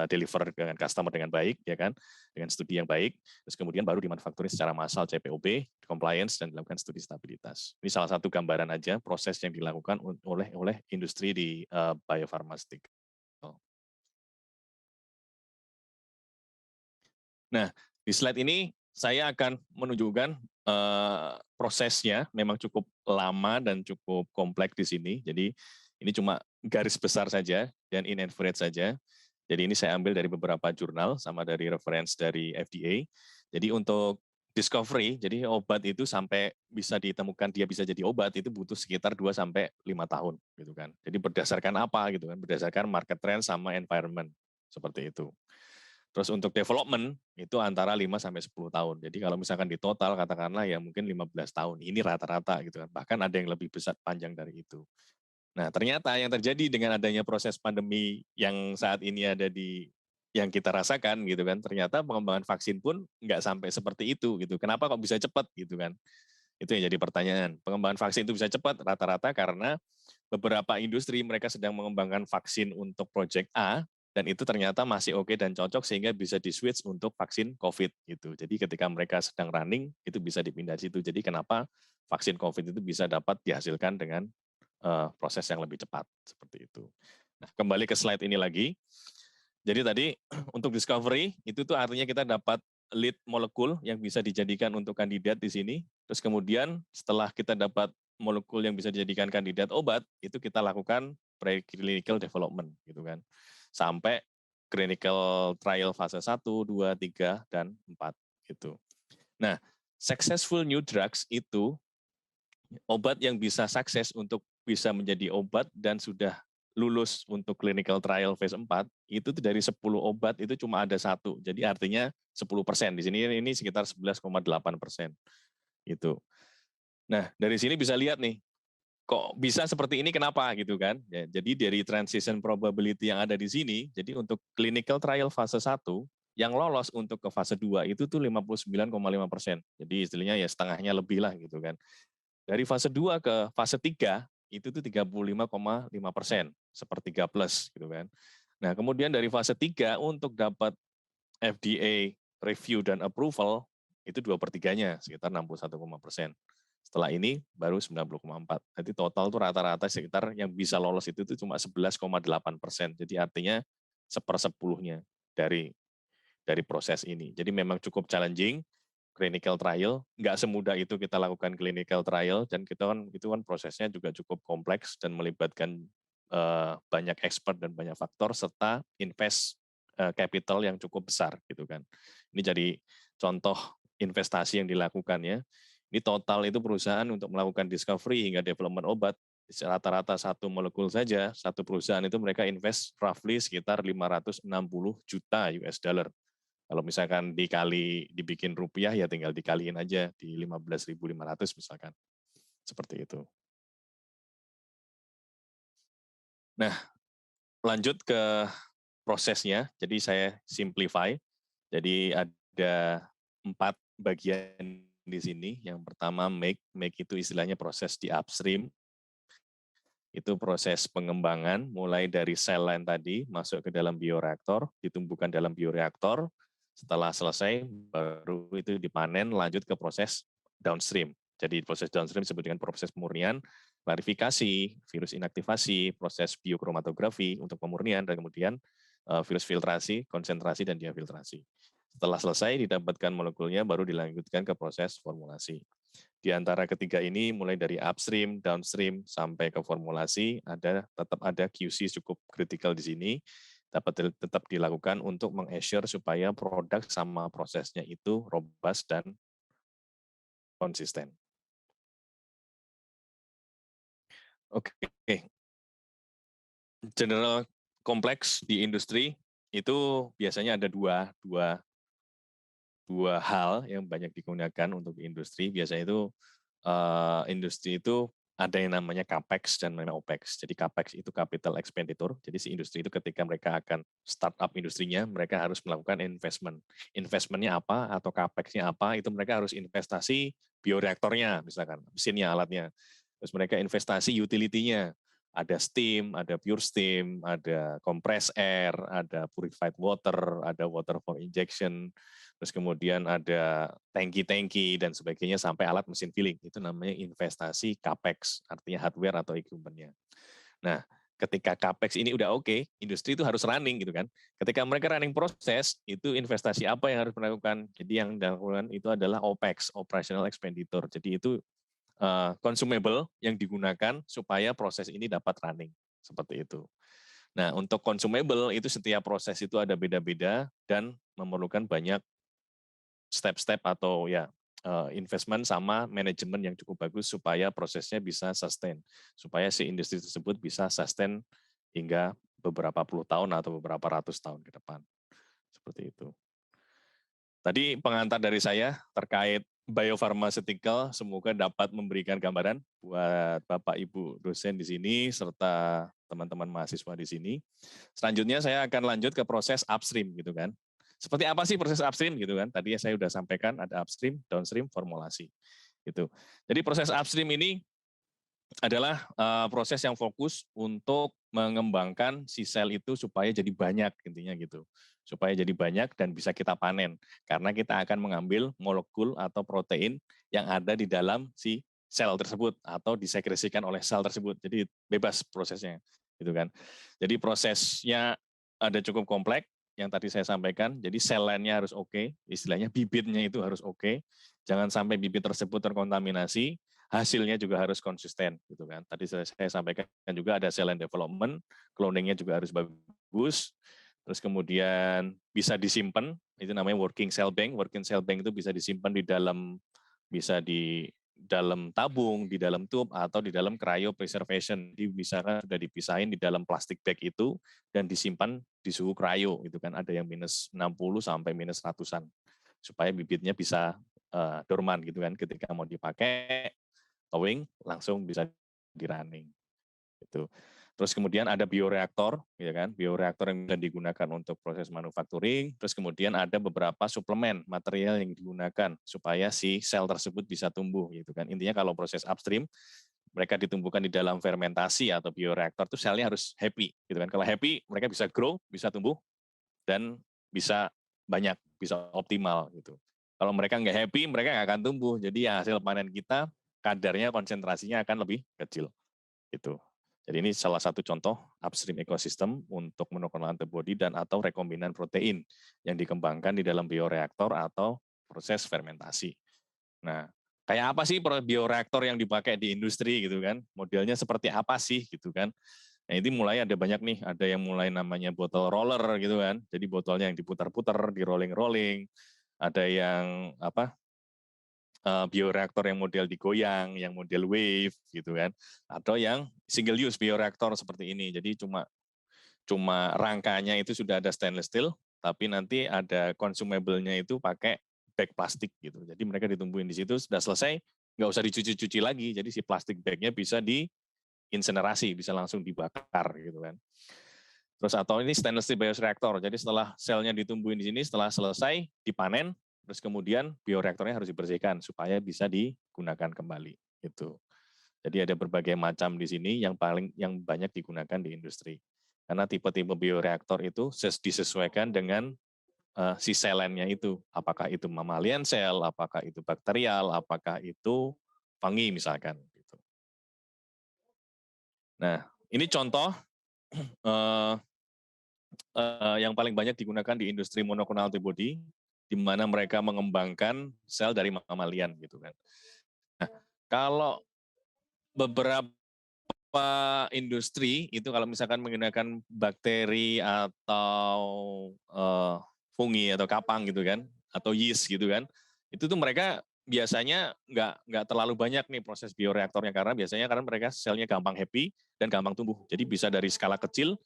deliver dengan customer dengan baik, ya kan, dengan studi yang baik, terus kemudian baru dimanufakturin secara massal CPOB, compliance, dan dilakukan studi stabilitas. Ini salah satu gambaran aja proses yang dilakukan oleh industri di biopharmaceutical. Nah, di slide ini saya akan menunjukkan prosesnya memang cukup lama dan cukup kompleks di sini. Jadi ini cuma garis besar saja dan in average saja. Jadi ini saya ambil dari beberapa jurnal sama dari reference dari FDA. Jadi untuk discovery, jadi obat itu sampai bisa ditemukan dia bisa jadi obat itu butuh sekitar 2 sampai 5 tahun gitu kan. Jadi berdasarkan apa gitu kan? Berdasarkan market trend sama environment seperti itu. Terus untuk development itu antara 5 sampai 10 tahun. Jadi kalau misalkan di total katakanlah ya mungkin 15 tahun. Ini rata-rata gitu kan. Bahkan ada yang lebih besar panjang dari itu. Nah, ternyata yang terjadi dengan adanya proses pandemi yang saat ini ada di yang kita rasakan gitu kan, ternyata pengembangan vaksin pun nggak sampai seperti itu gitu. Kenapa kok bisa cepat gitu kan? Itu yang jadi pertanyaan. Pengembangan vaksin itu bisa cepat rata-rata karena beberapa industri mereka sedang mengembangkan vaksin untuk project A dan itu ternyata masih oke dan cocok sehingga bisa di-switch untuk vaksin COVID gitu. Jadi ketika mereka sedang running itu bisa dipindah situ. Jadi kenapa vaksin COVID itu bisa dapat dihasilkan dengan proses yang lebih cepat seperti itu. Nah, kembali ke slide ini lagi. Jadi tadi untuk discovery itu tuh artinya kita dapat lead molekul yang bisa dijadikan untuk kandidat di sini. Terus kemudian setelah kita dapat molekul yang bisa dijadikan kandidat obat, itu kita lakukan preclinical development gitu kan. Sampai clinical trial fase 1, 2, 3 dan 4 gitu. Nah, successful new drugs itu obat yang bisa sukses untuk bisa menjadi obat dan sudah lulus untuk clinical trial phase 4, itu dari 10 obat itu cuma ada 1. Jadi artinya 10%. Di sini ini sekitar 11,8%. Gitu. Nah, dari sini bisa lihat nih, kok bisa seperti ini kenapa gitu kan. Ya, jadi dari transition probability yang ada di sini, jadi untuk clinical trial fase 1, yang lolos untuk ke fase 2 itu tuh 59,5%. Jadi istilahnya ya setengahnya lebih lah gitu kan. Dari fase 2 ke fase 3 itu tuh 35,5%, sepertiga plus gitu kan. Nah, kemudian dari fase 3 untuk dapat FDA review dan approval itu 2/3-nya, sekitar 61,%. Setelah ini baru 90,4. Jadi total tuh rata-rata sekitar yang bisa lolos itu tuh cuma 11,8%. Jadi artinya 1/10-nya dari proses ini. Jadi memang cukup challenging clinical trial, nggak semudah itu kita lakukan clinical trial dan itu kan prosesnya juga cukup kompleks dan melibatkan banyak expert dan banyak faktor serta invest capital yang cukup besar gitu kan. Ini jadi contoh investasi yang dilakukan ya. Ini total itu perusahaan untuk melakukan discovery hingga development obat rata-rata satu molekul saja, satu perusahaan itu mereka invest roughly sekitar 560 juta US dollar. Kalau misalkan dibikin rupiah ya tinggal dikaliin aja di 15.500 misalkan. Seperti itu. Nah, lanjut ke prosesnya. Jadi saya simplify. Jadi ada 4 bagian di sini. Yang pertama make itu istilahnya proses di upstream. Itu proses pengembangan mulai dari sel line tadi masuk ke dalam bioreaktor, ditumbuhkan dalam bioreaktor. Setelah selesai baru itu dipanen lanjut ke proses downstream. Jadi proses downstream disebut dengan proses pemurnian, klarifikasi, virus inaktivasi, proses biokromatografi untuk pemurnian dan kemudian virus filtrasi, konsentrasi dan diafiltrasi. Setelah selesai didapatkan molekulnya baru dilanjutkan ke proses formulasi. Di antara ketiga ini, mulai dari upstream, downstream, sampai ke formulasi, tetap ada QC cukup kritikal di sini, dapat tetap dilakukan untuk meng-assure supaya produk sama prosesnya itu robust dan konsisten. Oke, general kompleks di industri itu biasanya ada dua hal yang banyak digunakan untuk di industri. Biasanya itu industri itu ada yang namanya CAPEX dan namanya OPEX. Jadi CAPEX itu capital expenditure. Jadi si industri itu ketika mereka akan startup industrinya, mereka harus melakukan investment. Investmentnya apa atau CAPEX-nya apa, itu mereka harus investasi bioreaktornya, misalkan, mesinnya, alatnya. Terus mereka investasi utility-nya. Ada steam, ada pure steam, ada compressed air, ada purified water, ada water for injection, terus kemudian ada tangki-tangki dan sebagainya sampai alat mesin filling. Itu namanya investasi CAPEX, artinya hardware atau equipment-nya. Nah, ketika CAPEX ini udah oke, industri itu harus running gitu kan. Ketika mereka running proses, itu investasi apa yang harus dilakukan? Jadi yang dilakukan itu adalah OPEX, operational expenditure. Jadi itu consumable yang digunakan supaya proses ini dapat running. Seperti itu. Nah, untuk consumable itu setiap proses itu ada beda-beda dan memerlukan banyak step-step atau ya investment sama manajemen yang cukup bagus supaya prosesnya bisa sustain, supaya si industri tersebut bisa sustain hingga beberapa puluh tahun atau beberapa ratus tahun ke depan. Seperti itu. Tadi pengantar dari saya terkait biopharmaceutical, semoga dapat memberikan gambaran buat Bapak Ibu dosen di sini serta teman-teman mahasiswa di sini. Selanjutnya saya akan lanjut ke proses upstream gitu kan. Seperti apa sih proses upstream gitu kan? Tadi saya sudah sampaikan ada upstream, downstream, formulasi. Gitu. Jadi proses upstream ini adalah proses yang fokus untuk mengembangkan si sel itu supaya jadi banyak intinya gitu. Supaya jadi banyak dan bisa kita panen. Karena kita akan mengambil molekul atau protein yang ada di dalam si sel tersebut atau disekresikan oleh sel tersebut. Jadi bebas prosesnya gitu kan. Jadi prosesnya ada cukup kompleks yang tadi saya sampaikan. Jadi sel lainnya harus oke, istilahnya bibitnya itu harus oke. Jangan sampai bibit tersebut terkontaminasi, hasilnya juga harus konsisten gitu kan. Tadi saya sampaikan juga ada cell line development, cloningnya juga harus bagus. Terus kemudian bisa disimpan, itu namanya working cell bank. Working cell bank itu bisa disimpan di dalam tabung, di dalam tube atau di dalam cryopreservation. Jadi misalkan sudah dipisahin di dalam plastik bag itu dan disimpan di suhu cryo gitu kan. Ada yang minus 60 sampai minus ratusan supaya bibitnya bisa dorman gitu kan, ketika mau dipakai towing langsung bisa di running gitu. Terus kemudian ada bioreaktor, ya kan? Bioreaktor yang bisa digunakan untuk proses manufacturing. Terus kemudian ada beberapa suplemen material yang digunakan supaya si sel tersebut bisa tumbuh, gitu kan? Intinya kalau proses upstream, mereka ditumbuhkan di dalam fermentasi atau bioreaktor, itu selnya harus happy, gitu kan? Kalau happy, mereka bisa grow, bisa tumbuh, dan bisa banyak, bisa optimal, gitu. Kalau mereka nggak happy, mereka nggak akan tumbuh. Jadi ya hasil panen kita kadarnya, konsentrasinya akan lebih kecil, gitu. Jadi ini salah satu contoh upstream ecosystem untuk monoclonal antibody dan atau rekombinan protein yang dikembangkan di dalam bioreaktor atau proses fermentasi. Nah, kayak apa sih bioreaktor yang dipakai di industri gitu kan? Modelnya seperti apa sih gitu kan? Nah, ini mulai ada banyak nih, ada yang mulai namanya bottle roller gitu kan. Jadi botolnya yang diputar-putar, di rolling-rolling. Ada yang bioreaktor yang model digoyang, yang model wave gitu kan, atau yang single use bioreaktor seperti ini. Jadi cuma rangkanya itu sudah ada stainless steel, tapi nanti ada consumable-nya itu pakai bag plastik gitu. Jadi mereka ditumbuhin di situ, sudah selesai, nggak usah dicuci-cuci lagi. Jadi si plastik bagnya bisa diinsenerasi, bisa langsung dibakar gitu kan. Terus atau ini stainless steel bioreaktor. Jadi setelah selnya ditumbuhin di sini, setelah selesai dipanen, terus kemudian bioreaktornya harus dibersihkan supaya bisa digunakan kembali. Itu. Jadi ada berbagai macam di sini yang banyak digunakan di industri. Karena tipe-tipe bioreaktor itu disesuaikan dengan si selennya itu. Apakah itu mammalian cell, apakah itu bakterial, apakah itu fungi misalkan. Gitu. Nah, ini contoh yang paling banyak digunakan di industri monoclonal antibody, di mana mereka mengembangkan sel dari mammalian gitu kan. Kalau beberapa industri itu kalau misalkan menggunakan bakteri atau fungi atau kapang gitu kan, atau yeast gitu kan, itu tuh mereka biasanya nggak terlalu banyak nih proses bioreaktornya karena biasanya karena mereka selnya gampang happy dan gampang tumbuh. Jadi bisa dari skala kecil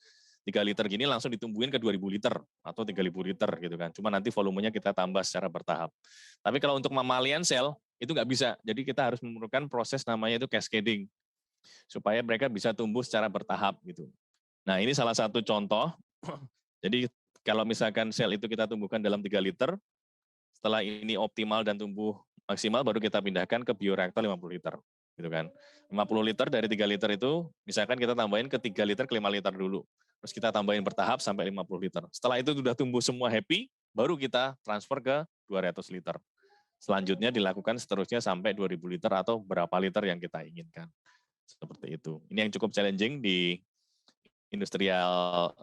3 liter gini langsung ditumbuhin ke 2000 liter atau 3000 liter gitu kan. Cuma nanti volumenya kita tambah secara bertahap. Tapi kalau untuk mammalian sel itu nggak bisa. Jadi kita harus memerlukan proses namanya itu cascading supaya mereka bisa tumbuh secara bertahap gitu. Nah, ini salah satu contoh. Jadi kalau misalkan sel itu kita tumbuhkan dalam 3 liter, setelah ini optimal dan tumbuh maksimal baru kita pindahkan ke bioreaktor 50 liter gitu kan. 50 liter dari 3 liter itu misalkan kita tambahin ke 3 liter ke 5 liter dulu. Terus kita tambahin bertahap sampai 50 liter. Setelah itu sudah tumbuh semua happy, baru kita transfer ke 200 liter. Selanjutnya dilakukan seterusnya sampai 2000 liter atau berapa liter yang kita inginkan. Seperti itu. Ini yang cukup challenging di industrial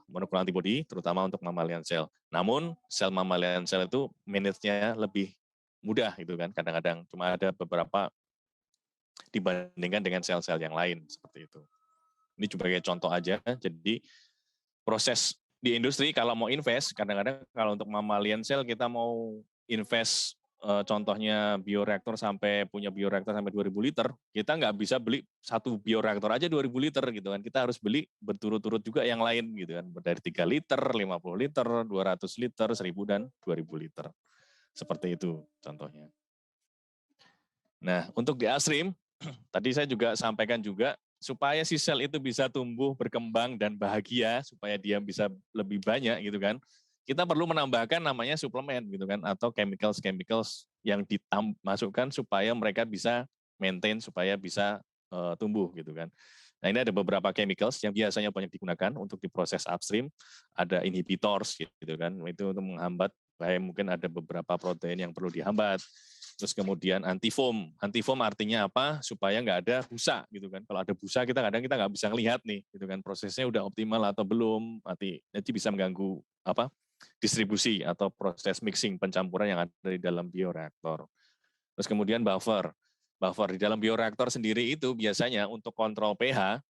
monoclonal antibody, terutama untuk mammalian cell. Namun sel mammalian cell itu manage-nya lebih mudah gitu kan. Kadang-kadang cuma ada beberapa dibandingkan dengan sel-sel yang lain seperti itu. Ini sebagai contoh aja. Jadi proses di industri kalau mau invest, kadang-kadang kalau untuk mammalian cell kita mau invest contohnya bioreaktor sampai punya bioreaktor sampai 2000 liter, kita nggak bisa beli satu bioreaktor aja 2000 liter gitu kan. Kita harus beli berturut-turut juga yang lain gitu kan. Dari 3 liter, 50 liter, 200 liter, 1000 dan 2000 liter. Seperti itu contohnya. Nah, untuk di upstream, tadi saya juga sampaikan juga supaya si sel itu bisa tumbuh, berkembang dan bahagia, supaya dia bisa lebih banyak gitu kan. Kita perlu menambahkan namanya suplemen gitu kan atau chemicals yang dimasukkan supaya mereka bisa maintain supaya bisa tumbuh gitu kan. Nah, ini ada beberapa chemicals yang biasanya banyak digunakan untuk diproses upstream, ada inhibitors gitu kan. Itu untuk menghambat kayak mungkin ada beberapa protein yang perlu dihambat. Terus kemudian antifoam. Antifoam artinya apa? Supaya nggak ada busa gitu kan. Kalau ada busa kita kadang kita nggak bisa ngelihat nih gitu kan prosesnya udah optimal atau belum. Nanti bisa mengganggu apa? Distribusi atau proses mixing pencampuran yang ada di dalam bioreaktor. Terus kemudian buffer. Buffer di dalam bioreaktor sendiri itu biasanya untuk kontrol pH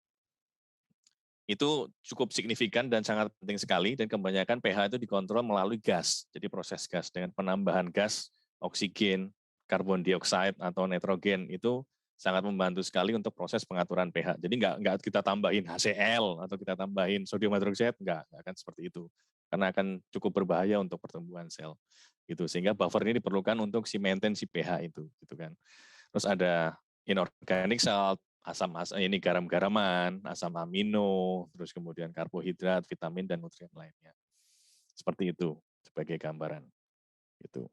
itu cukup signifikan dan sangat penting sekali dan kebanyakan pH itu dikontrol melalui gas. Jadi proses gas dengan penambahan gas, oksigen, karbon dioksida atau nitrogen itu sangat membantu sekali untuk proses pengaturan pH. Jadi nggak kita tambahin HCl atau kita tambahin sodium hidroksida, nggak akan seperti itu. Karena akan cukup berbahaya untuk pertumbuhan sel. Gitu. Sehingga buffer ini diperlukan untuk si maintain si pH itu. Gitu kan. Terus ada inorganic salt, ini garam-garaman, asam amino, terus kemudian karbohidrat, vitamin dan nutrien lainnya. Seperti itu sebagai gambaran. Gitu.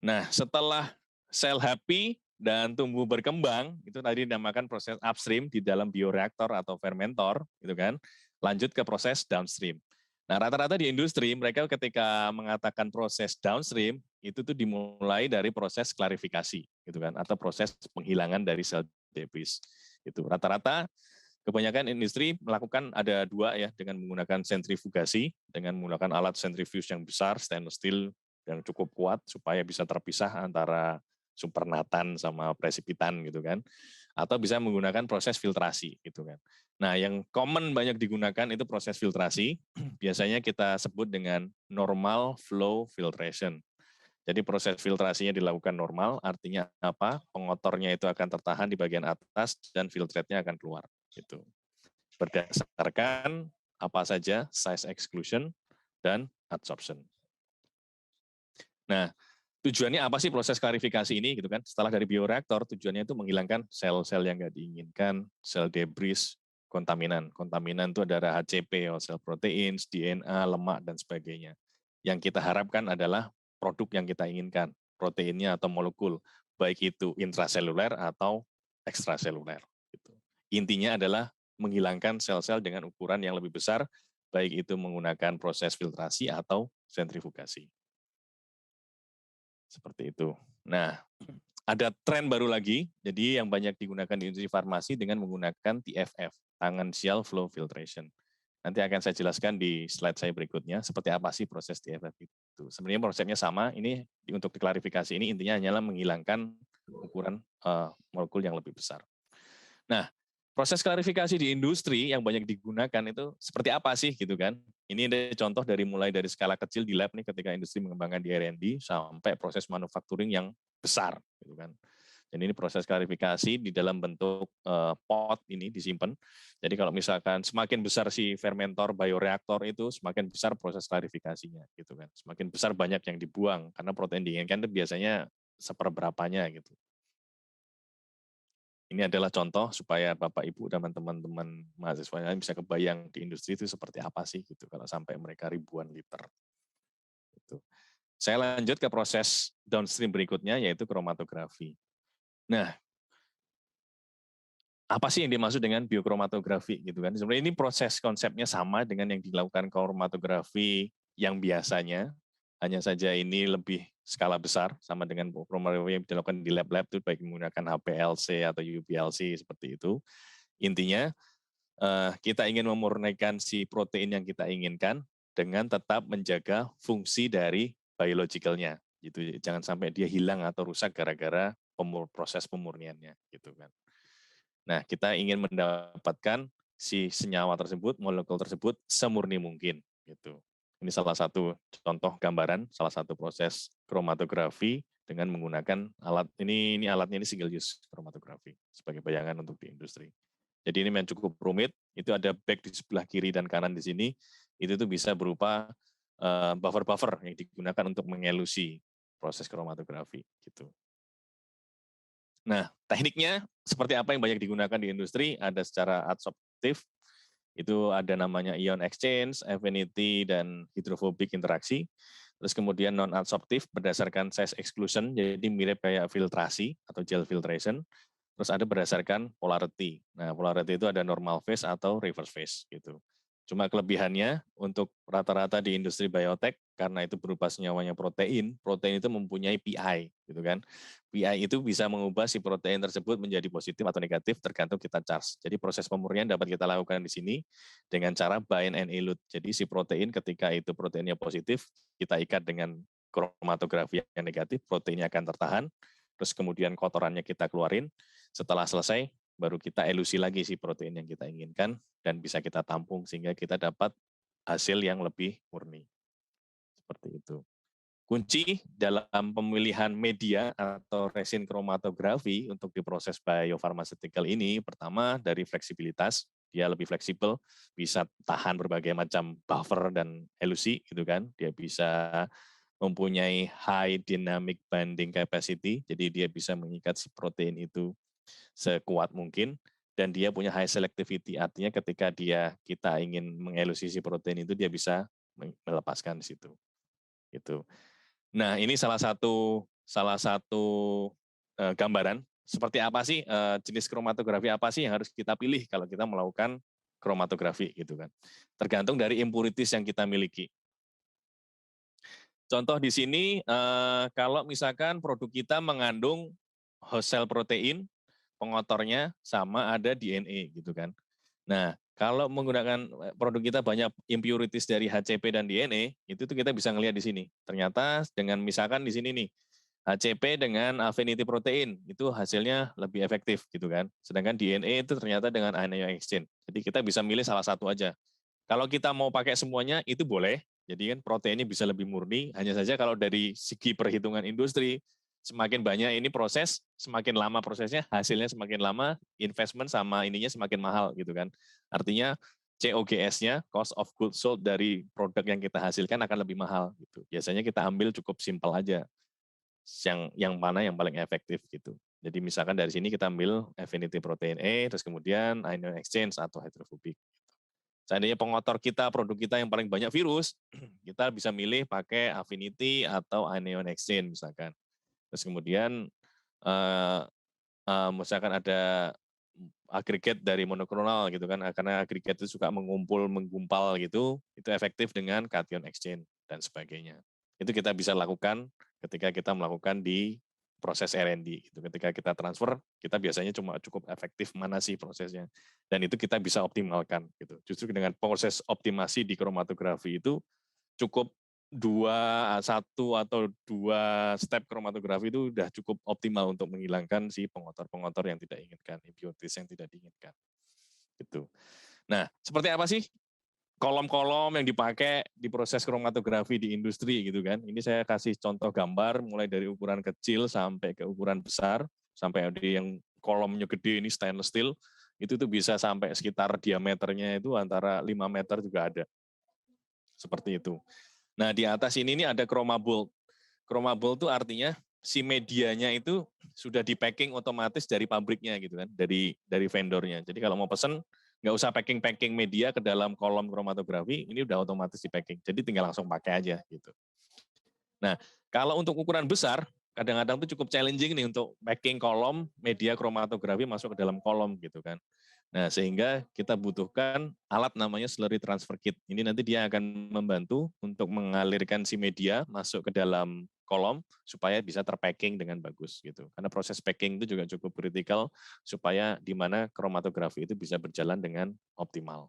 Nah, setelah sel happy dan tumbuh berkembang, itu tadi dinamakan proses upstream di dalam bioreaktor atau fermentor, gitu kan. Lanjut ke proses downstream. Nah, rata-rata di industri mereka ketika mengatakan proses downstream itu tuh dimulai dari proses klarifikasi, gitu kan, atau proses penghilangan dari sel debris. Itu rata-rata kebanyakan industri melakukan ada dua ya dengan menggunakan sentrifugasi, dengan menggunakan alat sentrifuge yang besar, stainless steel yang cukup kuat supaya bisa terpisah antara supernatan sama presipitan gitu kan. Atau bisa menggunakan proses filtrasi gitu kan. Nah, yang common banyak digunakan itu proses filtrasi, biasanya kita sebut dengan normal flow filtration. Jadi proses filtrasinya dilakukan normal, artinya apa? Pengotornya itu akan tertahan di bagian atas dan filtrate-nya akan keluar. Gitu. Berdasarkan apa saja size exclusion dan adsorption. Nah, tujuannya apa sih proses klarifikasi ini gitu kan? Setelah dari bioreaktor, tujuannya itu menghilangkan sel-sel yang nggak diinginkan, sel debris, kontaminan. Kontaminan itu ada HCP, sel protein, DNA, lemak, dan sebagainya. Yang kita harapkan adalah produk yang kita inginkan, proteinnya atau molekul, baik itu intraseluler atau ekstraseluler. Gitu. Intinya adalah menghilangkan sel-sel dengan ukuran yang lebih besar, baik itu menggunakan proses filtrasi atau sentrifugasi. Seperti itu. Nah, ada tren baru lagi, jadi yang banyak digunakan di industri farmasi dengan menggunakan TFF, Tangential Flow Filtration. Nanti akan saya jelaskan di slide saya berikutnya, seperti apa sih proses TFF itu. Sebenarnya prosesnya sama, ini untuk diklarifikasi ini intinya hanyalah menghilangkan ukuran molekul yang lebih besar. Nah, proses klarifikasi di industri yang banyak digunakan itu seperti apa sih gitu kan? Ini ada contoh dari mulai dari skala kecil di lab nih ketika industri mengembangkan di R&D sampai proses manufacturing yang besar gitu kan. Dan ini proses klarifikasi di dalam bentuk pot ini disimpan. Jadi kalau misalkan semakin besar si fermentor bioreaktor itu, semakin besar proses klarifikasinya gitu kan. Semakin besar banyak yang dibuang karena protein diinginkan itu biasanya seperberapanya gitu. Ini adalah contoh supaya Bapak Ibu dan teman-teman mahasiswa bisa kebayang di industri itu seperti apa sih gitu kalau sampai mereka ribuan liter. Gitu. Saya lanjut ke proses downstream berikutnya yaitu kromatografi. Nah, apa sih yang dimaksud dengan biokromatografi gitu kan? Sebenarnya ini proses konsepnya sama dengan yang dilakukan kromatografi yang biasanya, hanya saja ini lebih skala besar sama dengan kromatografi yang dilakukan di lab-lab itu baik menggunakan HPLC atau UPLC seperti itu. Intinya kita ingin memurnikan si protein yang kita inginkan dengan tetap menjaga fungsi dari biologicalnya gitu. Jangan sampai dia hilang atau rusak gara-gara proses pemurniannya gitu kan. Nah, kita ingin mendapatkan si senyawa tersebut, molekul tersebut semurni mungkin gitu. Ini salah satu contoh gambaran, salah satu proses kromatografi dengan menggunakan alat ini alatnya ini single use kromatografi sebagai bayangan untuk di industri. Jadi ini memang cukup rumit. Itu ada back di sebelah kiri dan kanan di sini. Itu tuh bisa berupa buffer-buffer yang digunakan untuk mengelusi proses kromatografi gitu. Nah, tekniknya seperti apa yang banyak digunakan di industri? Ada secara adsorptif, itu ada namanya ion exchange, affinity, dan hidrofobik interaksi. Terus kemudian non-adsorptif berdasarkan size exclusion, jadi mirip kayak filtrasi atau gel filtration. Terus ada berdasarkan polarity. Nah, polarity itu ada normal phase atau reverse phase gitu. Cuma kelebihannya untuk rata-rata di industri biotek karena itu berupa senyawanya protein, protein itu mempunyai PI gitu kan. PI itu bisa mengubah si protein tersebut menjadi positif atau negatif tergantung kita charge. Jadi proses pemurnian dapat kita lakukan di sini dengan cara bind and elute. Jadi si protein ketika itu proteinnya positif, kita ikat dengan kromatografi yang negatif, proteinnya akan tertahan. Terus kemudian kotorannya kita keluarin. Setelah selesai, baru kita elusi lagi si protein yang kita inginkan dan bisa kita tampung sehingga kita dapat hasil yang lebih murni. Seperti itu. Kunci dalam pemilihan media atau resin kromatografi untuk diproses biopharmaceutical ini, pertama dari fleksibilitas, dia lebih fleksibel, bisa tahan berbagai macam buffer dan elusi gitu kan. Dia bisa mempunyai high dynamic binding capacity, jadi dia bisa mengikat si protein itu sekuat mungkin dan dia punya high selectivity, artinya ketika kita ingin mengelusi si protein itu dia bisa melepaskan di situ. Gitu. Nah, ini salah satu gambaran seperti apa sih jenis kromatografi apa sih yang harus kita pilih kalau kita melakukan kromatografi gitu kan. Tergantung dari impurities yang kita miliki. Contoh di sini kalau misalkan produk kita mengandung host cell protein, pengotornya sama ada DNA gitu kan. Nah, kalau menggunakan produk kita banyak impurities dari HCP dan DNA, itu tuh kita bisa ngelihat di sini. Ternyata dengan misalkan di sini nih, HCP dengan affinity protein, itu hasilnya lebih efektif gitu kan. Sedangkan DNA itu ternyata dengan anion exchange. Jadi kita bisa milih salah satu aja. Kalau kita mau pakai semuanya, itu boleh. Jadi kan proteinnya bisa lebih murni. Hanya saja kalau dari segi perhitungan industri, semakin banyak ini proses, semakin lama prosesnya, hasilnya semakin lama, investment sama ininya semakin mahal gitu kan. Artinya COGS-nya, cost of goods sold dari produk yang kita hasilkan akan lebih mahal gitu. Biasanya kita ambil cukup simpel aja. Yang mana yang paling efektif gitu. Jadi misalkan dari sini kita ambil affinity protein A, terus kemudian anion exchange atau hydrophobic. Seandainya pengotor kita, produk kita yang paling banyak virus, kita bisa milih pakai affinity atau anion exchange misalkan. Terus kemudian misalkan ada agregat dari monoklonal gitu kan, karena agregat itu suka menggumpal gitu, itu efektif dengan cation exchange dan sebagainya. Itu kita bisa lakukan ketika kita melakukan di proses R&D gitu. Ketika kita transfer, kita biasanya cuma cukup efektif mana sih prosesnya, dan itu kita bisa optimalkan gitu. Justru dengan proses optimasi di kromatografi itu cukup satu atau dua step kromatografi itu sudah cukup optimal untuk menghilangkan si pengotor-pengotor yang tidak diinginkan, impurities yang tidak diinginkan. Gitu. Nah, seperti apa sih kolom-kolom yang dipakai di proses kromatografi di industri gitu kan? Ini saya kasih contoh gambar mulai dari ukuran kecil sampai ke ukuran besar, sampai ada yang kolomnya gede ini stainless steel, itu tuh bisa sampai sekitar diameternya itu antara 5 meter juga ada. Seperti itu. Nah, di atas ini ada chroma bolt. Chroma bolt itu artinya si medianya itu sudah di packing otomatis dari pabriknya gitu kan, dari vendornya. Jadi kalau mau pesen nggak usah packing media ke dalam kolom kromatografi, ini udah otomatis di packing. Jadi tinggal langsung pakai aja gitu. Nah, kalau untuk ukuran besar, kadang-kadang tuh cukup challenging nih untuk packing kolom media kromatografi masuk ke dalam kolom gitu kan. Nah, sehingga kita butuhkan alat namanya slurry transfer kit. Ini nanti dia akan membantu untuk mengalirkan si media masuk ke dalam kolom supaya bisa terpacking dengan bagus gitu. Karena proses packing itu juga cukup kritikal supaya di mana kromatografi itu bisa berjalan dengan optimal.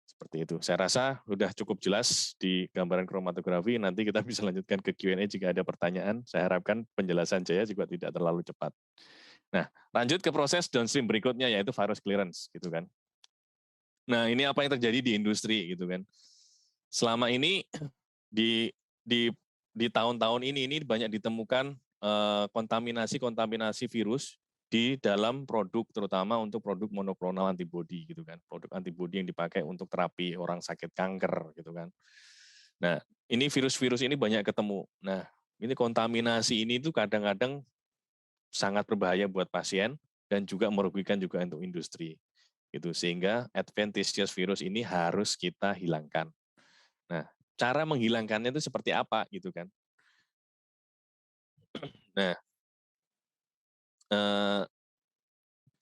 Seperti itu. Saya rasa sudah cukup jelas di gambaran kromatografi. Nanti kita bisa lanjutkan ke Q&A jika ada pertanyaan. Saya harapkan penjelasan saya juga tidak terlalu cepat. Nah, lanjut ke proses downstream berikutnya yaitu virus clearance gitu kan. Nah, ini apa yang terjadi di industri gitu kan. Selama ini di tahun-tahun ini banyak ditemukan kontaminasi virus di dalam produk, terutama untuk produk monoklonal antibody gitu kan. Produk antibody yang dipakai untuk terapi orang sakit kanker gitu kan. Nah, ini virus-virus ini banyak ketemu. Nah, ini kontaminasi ini tuh kadang-kadang sangat berbahaya buat pasien dan juga merugikan juga untuk industri. Gitu. Sehingga adventitious virus ini harus kita hilangkan. Nah, cara menghilangkannya itu seperti apa gitu kan? Nah,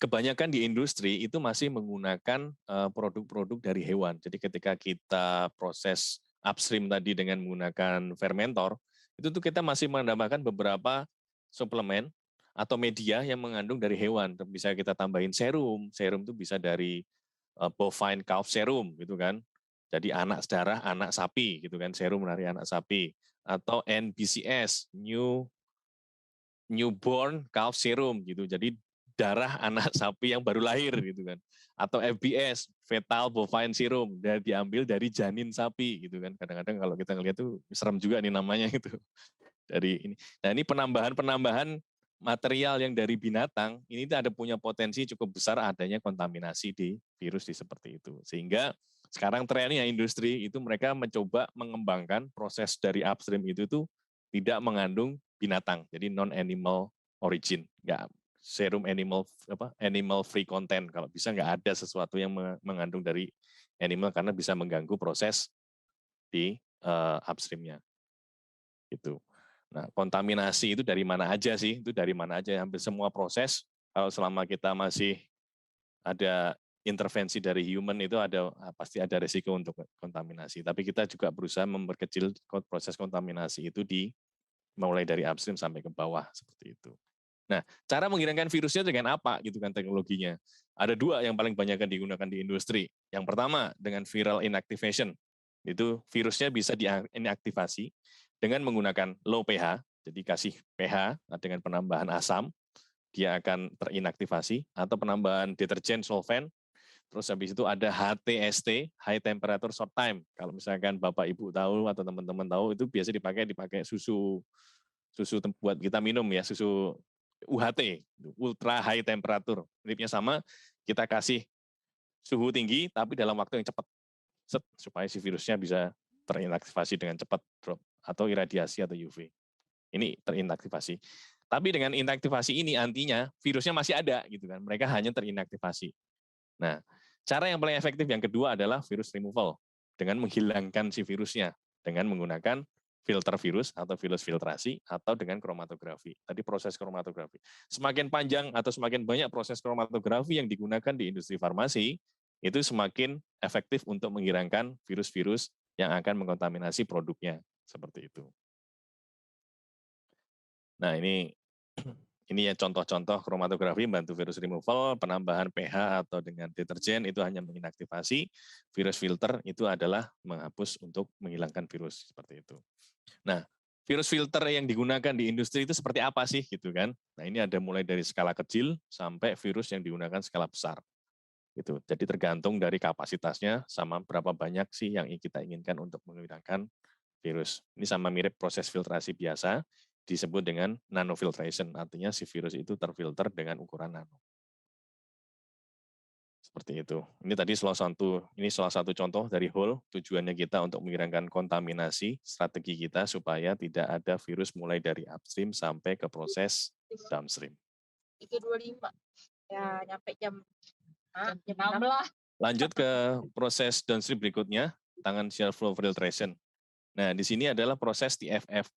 kebanyakan di industri itu masih menggunakan produk-produk dari hewan. Jadi ketika kita proses upstream tadi dengan menggunakan fermentor, itu tuh kita masih menambahkan beberapa suplemen atau media yang mengandung dari hewan. Bisa kita tambahin serum itu bisa dari bovine calf serum gitu kan. Jadi anak darah anak sapi gitu kan, serum dari anak sapi, atau NBCS, newborn calf serum gitu. Jadi darah anak sapi yang baru lahir gitu kan. Atau FBS, fetal bovine serum, dan diambil dari janin sapi gitu kan. Kadang-kadang kalau kita ngelihat tuh serem juga nih namanya gitu. Dari ini. Nah, ini penambahan material yang dari binatang, ini ada punya potensi cukup besar adanya kontaminasi di virus di seperti itu. Sehingga sekarang trennya industri itu mereka mencoba mengembangkan proses dari upstream itu tuh tidak mengandung binatang, jadi non-animal origin, nggak serum animal free content. Kalau bisa nggak ada sesuatu yang mengandung dari animal karena bisa mengganggu proses di upstreamnya. Gitu. Nah, kontaminasi itu dari mana aja sih? Itu dari mana aja? Hampir semua proses, kalau selama kita masih ada intervensi dari human itu pasti ada risiko untuk kontaminasi. Tapi kita juga berusaha memperkecil proses kontaminasi itu mulai dari upstream sampai ke bawah seperti itu. Nah, cara menghilangkan virusnya dengan apa gitu kan teknologinya? Ada dua yang paling banyak digunakan di industri. Yang pertama dengan viral inactivation. Itu virusnya bisa diinaktivasi dengan menggunakan low pH, jadi kasih pH dengan penambahan asam, dia akan terinaktivasi, atau penambahan deterjen solvent, terus habis itu ada HTST, high temperature short time. Kalau misalkan Bapak Ibu tahu atau teman-teman tahu, itu biasa dipakai susu buat kita minum ya, susu UHT, ultra high temperature. Miripnya sama, kita kasih suhu tinggi tapi dalam waktu yang cepat, supaya si virusnya bisa terinaktivasi dengan cepat, drop, atau iradiasi atau UV. Ini terinaktivasi. Tapi dengan inaktivasi ini artinya virusnya masih ada gitu kan. Mereka hanya terinaktivasi. Nah, cara yang paling efektif yang kedua adalah virus removal, dengan menghilangkan si virusnya dengan menggunakan filter virus atau virus filtrasi atau dengan kromatografi. Tadi proses kromatografi. Semakin panjang atau semakin banyak proses kromatografi yang digunakan di industri farmasi, itu semakin efektif untuk menghilangkan virus-virus yang akan mengkontaminasi produknya. Seperti itu. Nah, ini Ini ya contoh-contoh kromatografi bantu virus removal, penambahan pH atau dengan deterjen itu hanya menginaktivasi, virus filter itu adalah menghapus untuk menghilangkan virus seperti itu. Nah, virus filter yang digunakan di industri itu seperti apa sih gitu kan? Nah, ini ada mulai dari skala kecil sampai virus yang digunakan skala besar. Gitu. Jadi tergantung dari kapasitasnya sama berapa banyak sih yang kita inginkan untuk menghilangkan virus. Ini sama mirip proses filtrasi biasa, disebut dengan nanofiltration, artinya si virus itu terfilter dengan ukuran nano. Seperti itu. Ini tadi salah satu contoh dari whole, tujuannya kita untuk menghilangkan kontaminasi, strategi kita supaya tidak ada virus mulai dari upstream sampai ke proses downstream. 3.25. Ya, nyampe jam 16. Lanjut ke proses downstream berikutnya, tangan shear flow filtration. Nah, di sini adalah proses TFF.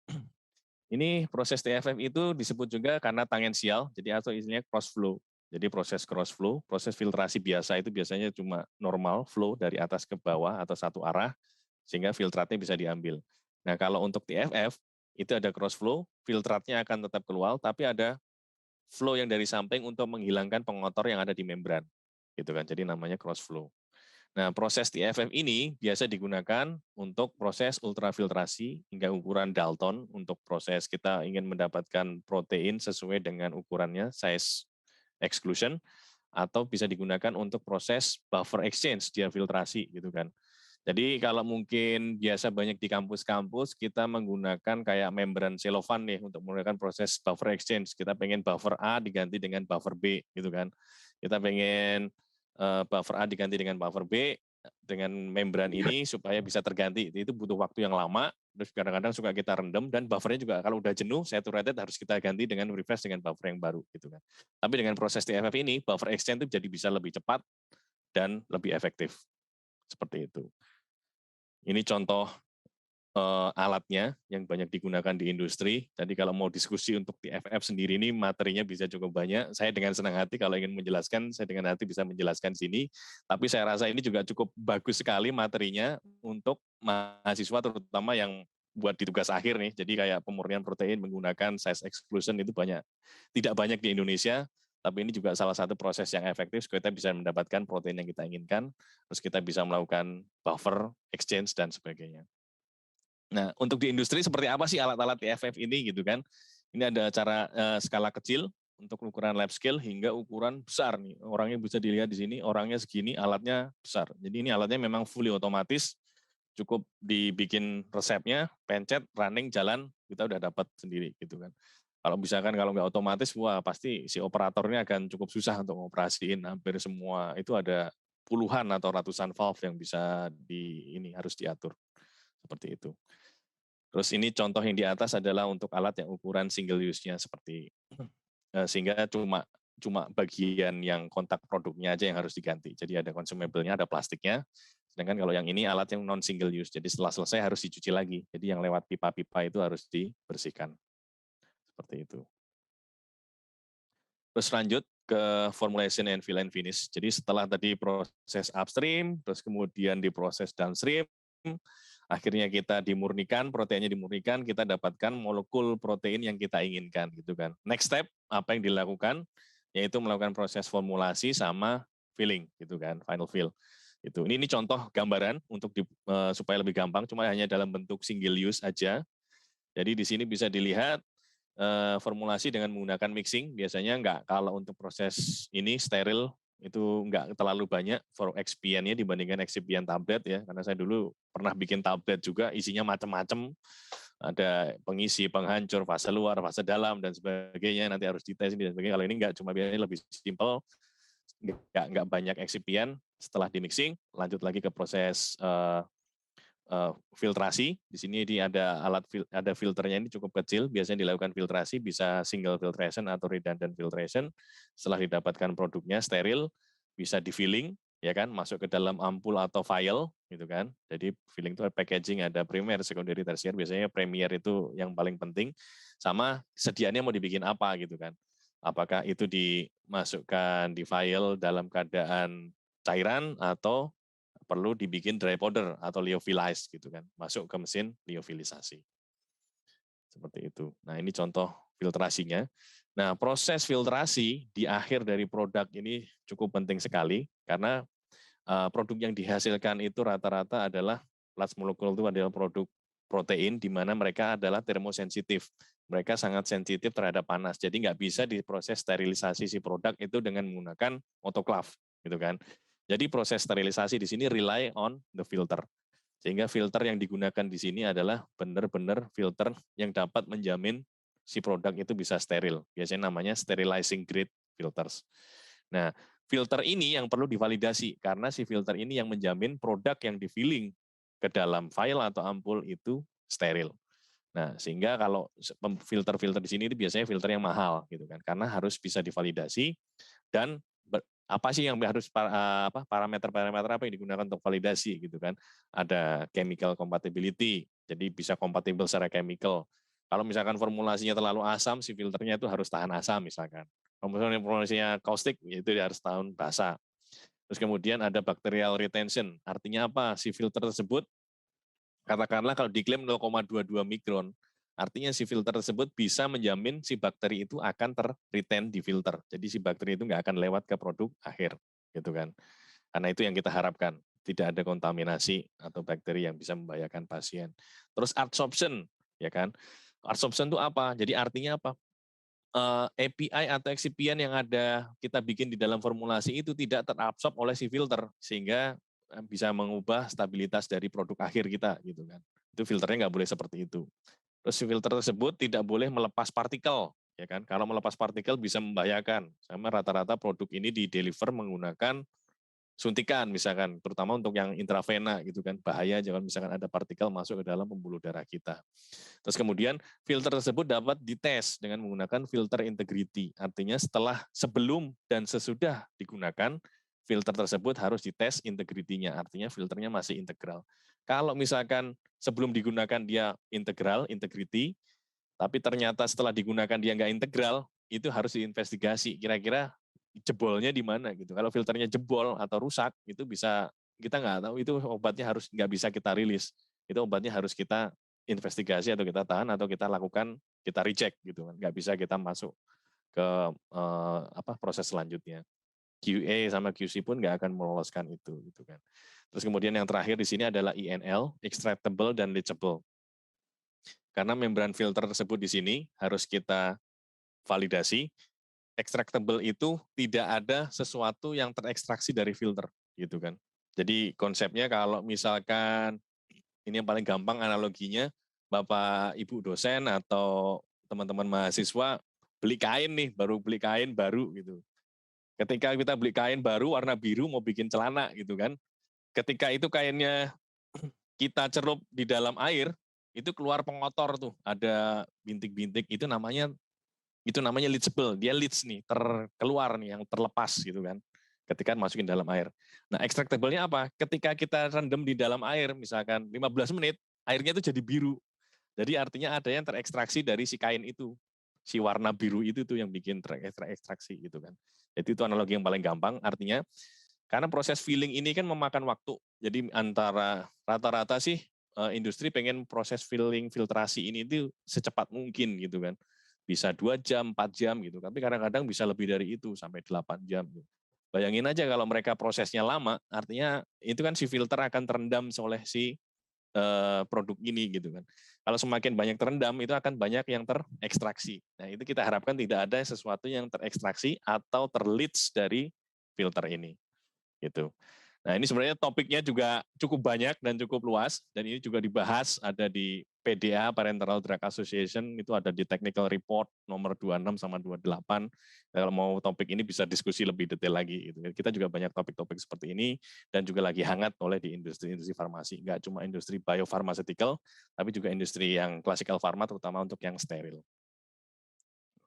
Ini proses TFF itu disebut juga karena tangensial, jadi atau istilahnya cross flow. Jadi proses cross flow, proses filtrasi biasa itu biasanya cuma normal flow dari atas ke bawah atau satu arah, sehingga filtratnya bisa diambil. Nah, kalau untuk TFF, itu ada cross flow, filtratnya akan tetap keluar, tapi ada flow yang dari samping untuk menghilangkan pengotor yang ada di membran. Gitu kan, jadi namanya cross flow. Nah, proses TFF ini biasa digunakan untuk proses ultrafiltrasi hingga ukuran Dalton untuk proses kita ingin mendapatkan protein sesuai dengan ukurannya, size exclusion, atau bisa digunakan untuk proses buffer exchange, dia filtrasi gitu kan. Jadi kalau mungkin biasa banyak di kampus-kampus, kita menggunakan kayak membran selofan nih untuk menggunakan proses buffer exchange. Kita pengen buffer A diganti dengan buffer B gitu kan. Kita pengen buffer A diganti dengan buffer B dengan membran ini supaya bisa terganti. Itu butuh waktu yang lama, terus kadang-kadang suka kita rendam, dan buffernya juga kalau udah jenuh, saturated harus kita ganti dengan refresh dengan buffer yang baru. Gitu kan. Tapi dengan proses TFF ini, buffer exchange itu jadi bisa lebih cepat dan lebih efektif. Seperti itu. Ini contoh alatnya yang banyak digunakan di industri. Jadi kalau mau diskusi untuk TFF sendiri ini materinya bisa cukup banyak. Saya dengan senang hati kalau ingin menjelaskan, saya dengan hati bisa menjelaskan sini. Tapi saya rasa ini juga cukup bagus sekali materinya untuk mahasiswa terutama yang buat di tugas akhir nih. Jadi kayak pemurnian protein menggunakan size exclusion itu tidak banyak di Indonesia. Tapi ini juga salah satu proses yang efektif supaya kita bisa mendapatkan protein yang kita inginkan. Terus kita bisa melakukan buffer, exchange, dan sebagainya. Nah, untuk di industri seperti apa sih alat-alat TFF ini gitu kan? Ini ada cara skala kecil untuk ukuran lab scale hingga ukuran besar nih. Orangnya bisa dilihat di sini, orangnya segini, alatnya besar. Jadi ini alatnya memang fully otomatis, cukup dibikin resepnya, pencet, running, jalan, kita udah dapat sendiri gitu kan. Kalau misalkan kalau nggak otomatis, wah pasti si operatornya akan cukup susah untuk ngoperasiin hampir semua. Itu ada puluhan atau ratusan valve yang bisa harus diatur seperti itu. Terus ini contoh yang di atas adalah untuk alat yang ukuran single use-nya seperti sehingga cuma bagian yang kontak produknya aja yang harus diganti. Jadi ada consumable-nya, ada plastiknya. Sedangkan kalau yang ini alat yang non single use, jadi setelah selesai harus dicuci lagi. Jadi yang lewat pipa-pipa itu harus dibersihkan. Seperti itu. Terus lanjut ke formulation and fill and finish. Jadi setelah tadi proses upstream, terus kemudian diproses downstream, akhirnya kita dimurnikan, proteinnya dimurnikan, kita dapatkan molekul protein yang kita inginkan gitu kan. Next step apa yang dilakukan yaitu melakukan proses formulasi sama filling gitu kan, final fill. Itu. Ini contoh gambaran untuk supaya lebih gampang, cuma hanya dalam bentuk single use aja. Jadi di sini bisa dilihat formulasi dengan menggunakan mixing. Biasanya enggak, kalau untuk proses ini steril itu enggak terlalu banyak for excipientnya dibandingkan excipient tablet ya, karena saya dulu pernah bikin tablet juga isinya macam-macam, ada pengisi, penghancur, fase luar, fase dalam dan sebagainya, nanti harus dites dan sebagainya. Kalau ini enggak, cuma biasanya lebih simple, enggak banyak excipient. Setelah di mixing lanjut lagi ke proses filtrasi. Di sini ada filternya, ini cukup kecil, biasanya dilakukan filtrasi, bisa single filtration atau redundant filtration. Setelah didapatkan produknya steril, bisa di filling, ya kan, masuk ke dalam ampul atau vial, gitu kan. Jadi filling itu packaging, ada primer, secondary, tersier. Biasanya premier itu yang paling penting. Sama sediaannya mau dibikin apa, gitu kan. Apakah itu dimasukkan di vial dalam keadaan cairan atau perlu dibikin dry powder atau lyophilized gitu kan, masuk ke mesin lyofilisasi. Seperti itu. Nah, ini contoh filtrasinya. Nah, proses filtrasi di akhir dari produk ini cukup penting sekali karena produk yang dihasilkan itu rata-rata adalah large molecule itu adalah produk protein di mana mereka adalah termosensitif. Mereka sangat sensitif terhadap panas. Jadi nggak bisa diproses sterilisasi si produk itu dengan menggunakan autoclave, gitu kan. Jadi proses sterilisasi di sini rely on the filter. Sehingga filter yang digunakan di sini adalah benar-benar filter yang dapat menjamin si produk itu bisa steril. Biasanya namanya sterilizing grade filters. Nah, filter ini yang perlu divalidasi karena si filter ini yang menjamin produk yang di-filling ke dalam vial atau ampul itu steril. Nah, sehingga kalau filter-filter di sini itu biasanya filter yang mahal gitu kan, karena harus bisa divalidasi dan apa sih yang harus parameter-parameter apa yang digunakan untuk validasi gitu kan. Ada chemical compatibility, jadi bisa kompatibel secara chemical. Kalau misalkan formulasinya terlalu asam, si filternya itu harus tahan asam misalkan. Kalau misalkan formulasinya caustic, itu harus tahan basa. Terus kemudian ada bacterial retention, artinya apa? Si filter tersebut, katakanlah kalau diklaim 0,22 mikron, artinya si filter tersebut bisa menjamin si bakteri itu akan ter-retain di filter. Jadi si bakteri itu nggak akan lewat ke produk akhir, gitu kan. Karena itu yang kita harapkan, tidak ada kontaminasi atau bakteri yang bisa membahayakan pasien. Terus adsorption, ya kan. Adsorption itu apa? Jadi artinya apa? API atau excipient yang ada kita bikin di dalam formulasi itu tidak terabsorb oleh si filter, sehingga bisa mengubah stabilitas dari produk akhir kita, gitu kan. Itu filternya nggak boleh seperti itu. Terus filter tersebut tidak boleh melepas partikel, ya kan? Kalau melepas partikel bisa membahayakan. Sama rata-rata produk ini di-deliver menggunakan suntikan misalkan, terutama untuk yang intravena gitu kan. Bahaya jangan misalkan ada partikel masuk ke dalam pembuluh darah kita. Terus kemudian filter tersebut dapat dites dengan menggunakan filter integrity. Artinya sebelum dan sesudah digunakan, filter tersebut harus dites integrity-nya. Artinya filternya masih integral. Kalau misalkan sebelum digunakan dia integral, integrity, tapi ternyata setelah digunakan dia nggak integral, itu harus diinvestigasi. Kira-kira jebolnya di mana gitu. Kalau filternya jebol atau rusak, itu bisa kita nggak tahu itu obatnya harus nggak bisa kita rilis. Itu obatnya harus kita investigasi atau kita tahan atau kita lakukan kita reject gitu kan. Nggak bisa kita masuk ke proses selanjutnya. QA sama QC pun nggak akan meloloskan itu gitu kan. Terus kemudian yang terakhir di sini adalah INL, extractable dan leachable. Karena membran filter tersebut di sini harus kita validasi. Extractable itu tidak ada sesuatu yang terekstraksi dari filter gitu kan. Jadi konsepnya kalau misalkan ini yang paling gampang analoginya, Bapak Ibu dosen atau teman-teman mahasiswa beli kain nih, baru beli kain baru gitu. Ketika kita beli kain baru warna biru mau bikin celana gitu kan. Ketika itu kainnya kita celup di dalam air, itu keluar pengotor tuh, ada bintik-bintik, itu namanya leachable. Dia leach nih, terkeluar nih yang terlepas gitu kan. Ketika masukin dalam air. Nah, extractable-nya apa? Ketika kita rendam di dalam air, misalkan 15 menit, airnya itu jadi biru. Jadi artinya ada yang terekstraksi dari si kain itu. Si warna biru itu tuh yang bikin terekstraksi gitu kan. Jadi itu analogi yang paling gampang, artinya karena proses filling ini kan memakan waktu. Jadi antara rata-rata sih industri pengen proses filling filtrasi ini itu secepat mungkin gitu kan. Bisa 2 jam, 4 jam gitu. Tapi kadang-kadang bisa lebih dari itu sampai 8 jam. Gitu. Bayangin aja kalau mereka prosesnya lama, artinya itu kan si filter akan terendam oleh si produk ini gitu kan. Kalau semakin banyak terendam itu akan banyak yang terekstraksi. Nah, itu kita harapkan tidak ada sesuatu yang terekstraksi atau terleach dari filter ini. Gitu. Nah, ini sebenarnya topiknya juga cukup banyak dan cukup luas dan ini juga dibahas ada di PDA Parenteral Drug Association, itu ada di technical report nomor 26 sama 28. Kalau mau topik ini bisa diskusi lebih detail lagi gitu. Kita juga banyak topik-topik seperti ini dan juga lagi hangat oleh di industri farmasi. Enggak cuma industri biopharmaceutical, tapi juga industri yang classical pharma terutama untuk yang steril.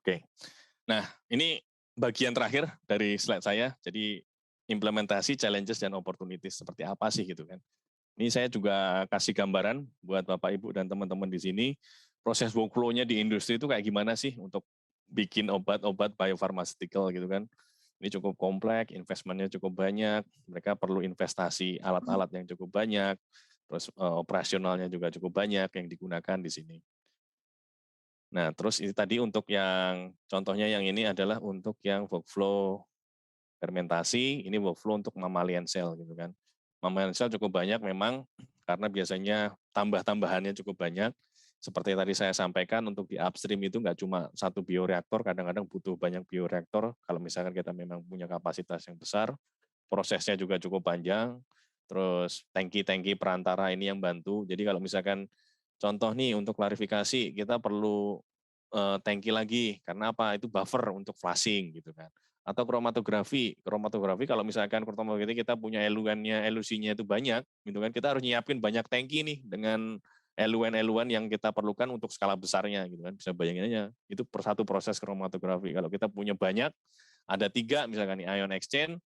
Oke. Nah, ini bagian terakhir dari slide saya. Jadi implementasi, challenges, dan opportunities seperti apa sih gitu kan. Ini saya juga kasih gambaran buat Bapak Ibu dan teman-teman di sini, proses workflow-nya di industri itu kayak gimana sih untuk bikin obat-obat biopharmaceutical gitu kan. Ini cukup kompleks, investmentnya cukup banyak, mereka perlu investasi alat-alat yang cukup banyak, terus operasionalnya juga cukup banyak yang digunakan di sini. Nah, terus ini tadi untuk yang contohnya yang ini adalah untuk yang workflow fermentasi, ini workflow untuk mammalian cell gitu kan. Mammalian cell cukup banyak memang karena biasanya tambah-tambahannya cukup banyak. Seperti tadi saya sampaikan untuk di upstream itu nggak cuma satu bioreaktor, kadang-kadang butuh banyak bioreaktor. Kalau misalkan kita memang punya kapasitas yang besar, prosesnya juga cukup panjang. Terus tangki-tangki perantara ini yang bantu. Jadi kalau misalkan contoh nih untuk klarifikasi, kita perlu tangki lagi karena apa? Itu buffer untuk flushing gitu kan. Atau kromatografi kalau misalkan kromatografi kita punya elusinya itu banyak, gitu kan, kita harus nyiapin banyak tangki nih dengan eluan yang kita perlukan untuk skala besarnya, gitu kan, bisa bayangin aja, itu satu proses kromatografi. Kalau kita punya banyak, ada 3 misalkan nih, ion exchange,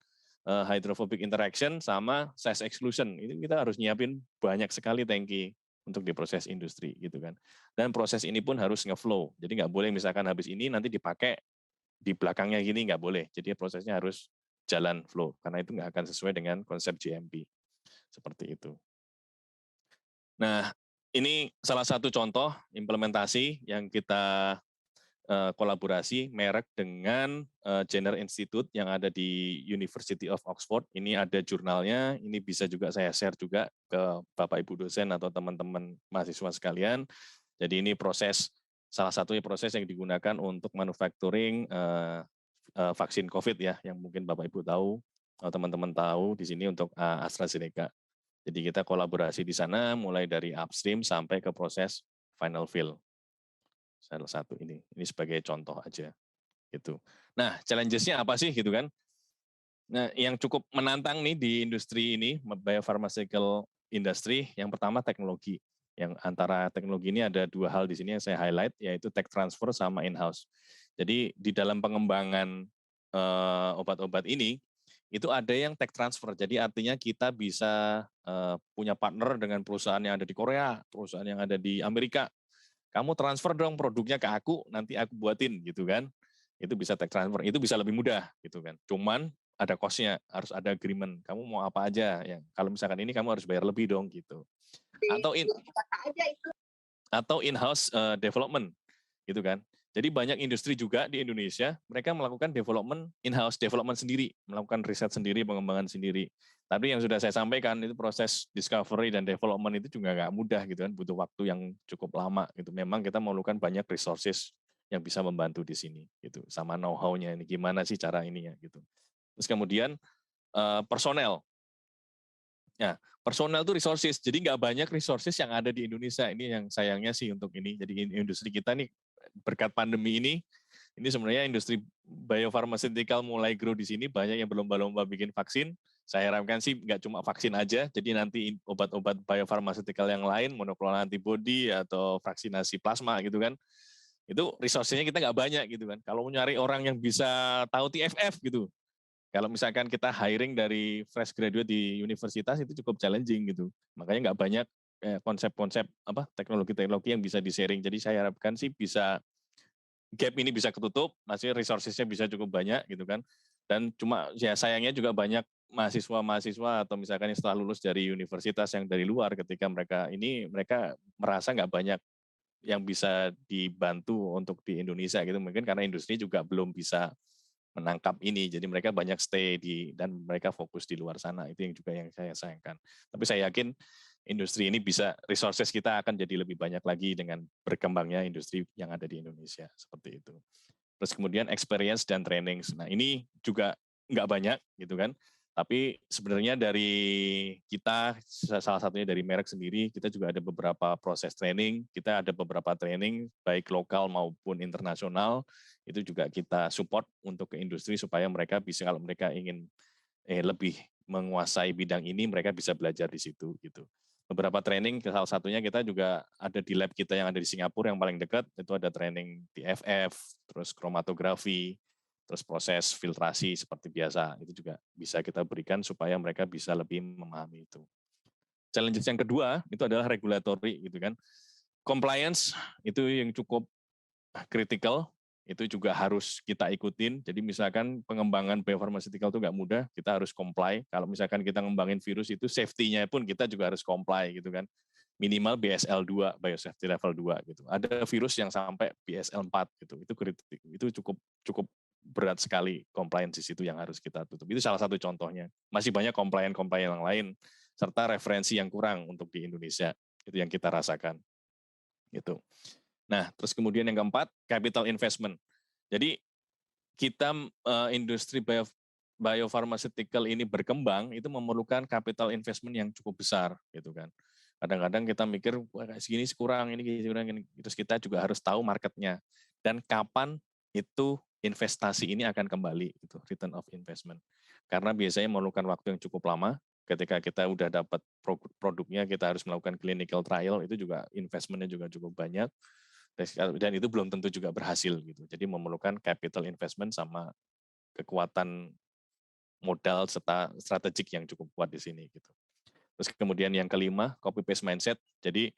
hydrophobic interaction, sama size exclusion, itu kita harus nyiapin banyak sekali tangki untuk diproses industri, gitu kan. Dan proses ini pun harus nge-flow, jadi nggak boleh misalkan habis ini nanti dipakai di belakangnya gini nggak boleh. Jadi prosesnya harus jalan flow karena itu nggak akan sesuai dengan konsep GMP seperti itu. Nah, ini salah satu contoh implementasi yang kita kolaborasi merek dengan Jenner Institute yang ada di University of Oxford. Ini ada jurnalnya, ini bisa juga saya share juga ke Bapak Ibu dosen atau teman-teman mahasiswa sekalian. Jadi ini salah satu proses yang digunakan untuk manufacturing vaksin COVID ya, yang mungkin Bapak Ibu tahu, teman-teman tahu di sini untuk AstraZeneca. Jadi kita kolaborasi di sana mulai dari upstream sampai ke proses final fill. Salah satu ini sebagai contoh aja gitu. Nah, challenges-nya apa sih gitu kan? Nah, yang cukup menantang nih di industri ini, biopharmaceutical industry, yang pertama teknologi. Yang antara teknologi ini ada 2 hal di sini yang saya highlight, yaitu tech transfer sama in-house. Jadi di dalam pengembangan obat-obat ini, itu ada yang tech transfer. Jadi artinya kita bisa punya partner dengan perusahaan yang ada di Korea, perusahaan yang ada di Amerika. Kamu transfer dong produknya ke aku, nanti aku buatin gitu kan. Itu bisa tech transfer, itu bisa lebih mudah gitu kan. Cuman ada cost-nya, harus ada agreement. Kamu mau apa aja yang kalau misalkan ini kamu harus bayar lebih dong gitu. Atau in-house development gitu kan. Jadi banyak industri juga di Indonesia, mereka melakukan development in-house development sendiri, melakukan riset sendiri, pengembangan sendiri. Tapi yang sudah saya sampaikan itu proses discovery dan development itu juga nggak mudah gitu kan, butuh waktu yang cukup lama gitu. Memang kita memerlukan banyak resources yang bisa membantu di sini gitu, sama know-how-nya ini gimana sih cara ininya gitu. Terus kemudian personel. Nah, personel itu resources, jadi nggak banyak resources yang ada di Indonesia. Ini yang sayangnya sih untuk ini. Jadi industri kita nih berkat pandemi ini sebenarnya industri biopharmaceutical mulai grow di sini, banyak yang berlomba-lomba bikin vaksin. Saya harapkan sih nggak cuma vaksin aja, jadi nanti obat-obat biopharmaceutical yang lain, monoklonal antibody atau vaksinasi plasma gitu kan, itu resource-nya kita nggak banyak gitu kan. Kalau mau nyari orang yang bisa tahu TFF gitu, kalau misalkan kita hiring dari fresh graduate di universitas itu cukup challenging gitu. Makanya nggak banyak konsep-konsep teknologi-teknologi yang bisa di-sharing. Jadi saya harapkan sih bisa gap ini bisa ketutup, masih resources-nya bisa cukup banyak gitu kan. Dan cuma ya sayangnya juga banyak mahasiswa atau misalkan yang setelah lulus dari universitas yang dari luar ketika mereka merasa nggak banyak yang bisa dibantu untuk di Indonesia gitu. Mungkin karena industri juga belum bisa menangkap ini, jadi mereka banyak stay dan mereka fokus di luar sana. Itu yang juga yang saya sayangkan. Tapi saya yakin industri ini bisa, resources kita akan jadi lebih banyak lagi dengan berkembangnya industri yang ada di Indonesia, seperti itu. Terus kemudian experience dan training. Nah ini juga nggak banyak gitu kan, tapi sebenarnya dari kita, salah satunya dari merek sendiri, kita juga ada beberapa proses training, kita ada beberapa training baik lokal maupun internasional, itu juga kita support untuk ke industri supaya mereka bisa, kalau mereka ingin lebih menguasai bidang ini, mereka bisa belajar di situ gitu. Beberapa training, salah satunya kita juga ada di lab kita yang ada di Singapura yang paling dekat, itu ada training TFF, terus kromatografi, terus proses filtrasi seperti biasa, itu juga bisa kita berikan supaya mereka bisa lebih memahami itu. Challenges yang kedua itu adalah regulatory gitu kan. Compliance itu yang cukup kritikal, itu juga harus kita ikutin. Jadi misalkan pengembangan biopharmaceutical itu nggak mudah, kita harus comply. Kalau misalkan kita ngembangin virus itu safety-nya pun kita juga harus comply gitu kan. minimal BSL 2, biosafety level 2 gitu. Ada virus yang sampai BSL 4 gitu. Itu kritik. Itu cukup berat sekali compliance di situ yang harus kita tutup. Itu salah satu contohnya. Masih banyak compliance yang lain serta referensi yang kurang untuk di Indonesia. Itu yang kita rasakan. Gitu. Nah, terus kemudian yang keempat, capital investment. Jadi kita industri biopharmaceutical ini berkembang itu memerlukan capital investment yang cukup besar gitu kan. Kadang-kadang kita mikir kayak segini kurang ini. Terus kita juga harus tahu marketnya dan kapan itu investasi ini akan kembali gitu, return of investment. Karena biasanya memerlukan waktu yang cukup lama. Ketika kita udah dapat produknya, kita harus melakukan clinical trial, itu juga investmentnya juga cukup banyak. Dan itu belum tentu juga berhasil gitu. Jadi memerlukan capital investment sama kekuatan modal serta strategik yang cukup kuat di sini gitu. Terus kemudian yang kelima, copy paste mindset. Jadi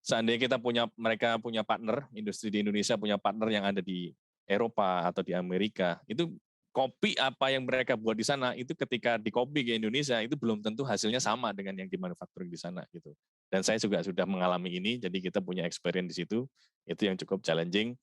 seandainya mereka punya partner, industri di Indonesia punya partner yang ada di Eropa atau di Amerika, itu copy apa yang mereka buat di sana, itu ketika di copy ke Indonesia, itu belum tentu hasilnya sama dengan yang di manufacturing di sana gitu. Dan saya juga sudah mengalami ini, jadi kita punya experience di situ, itu yang cukup challenging.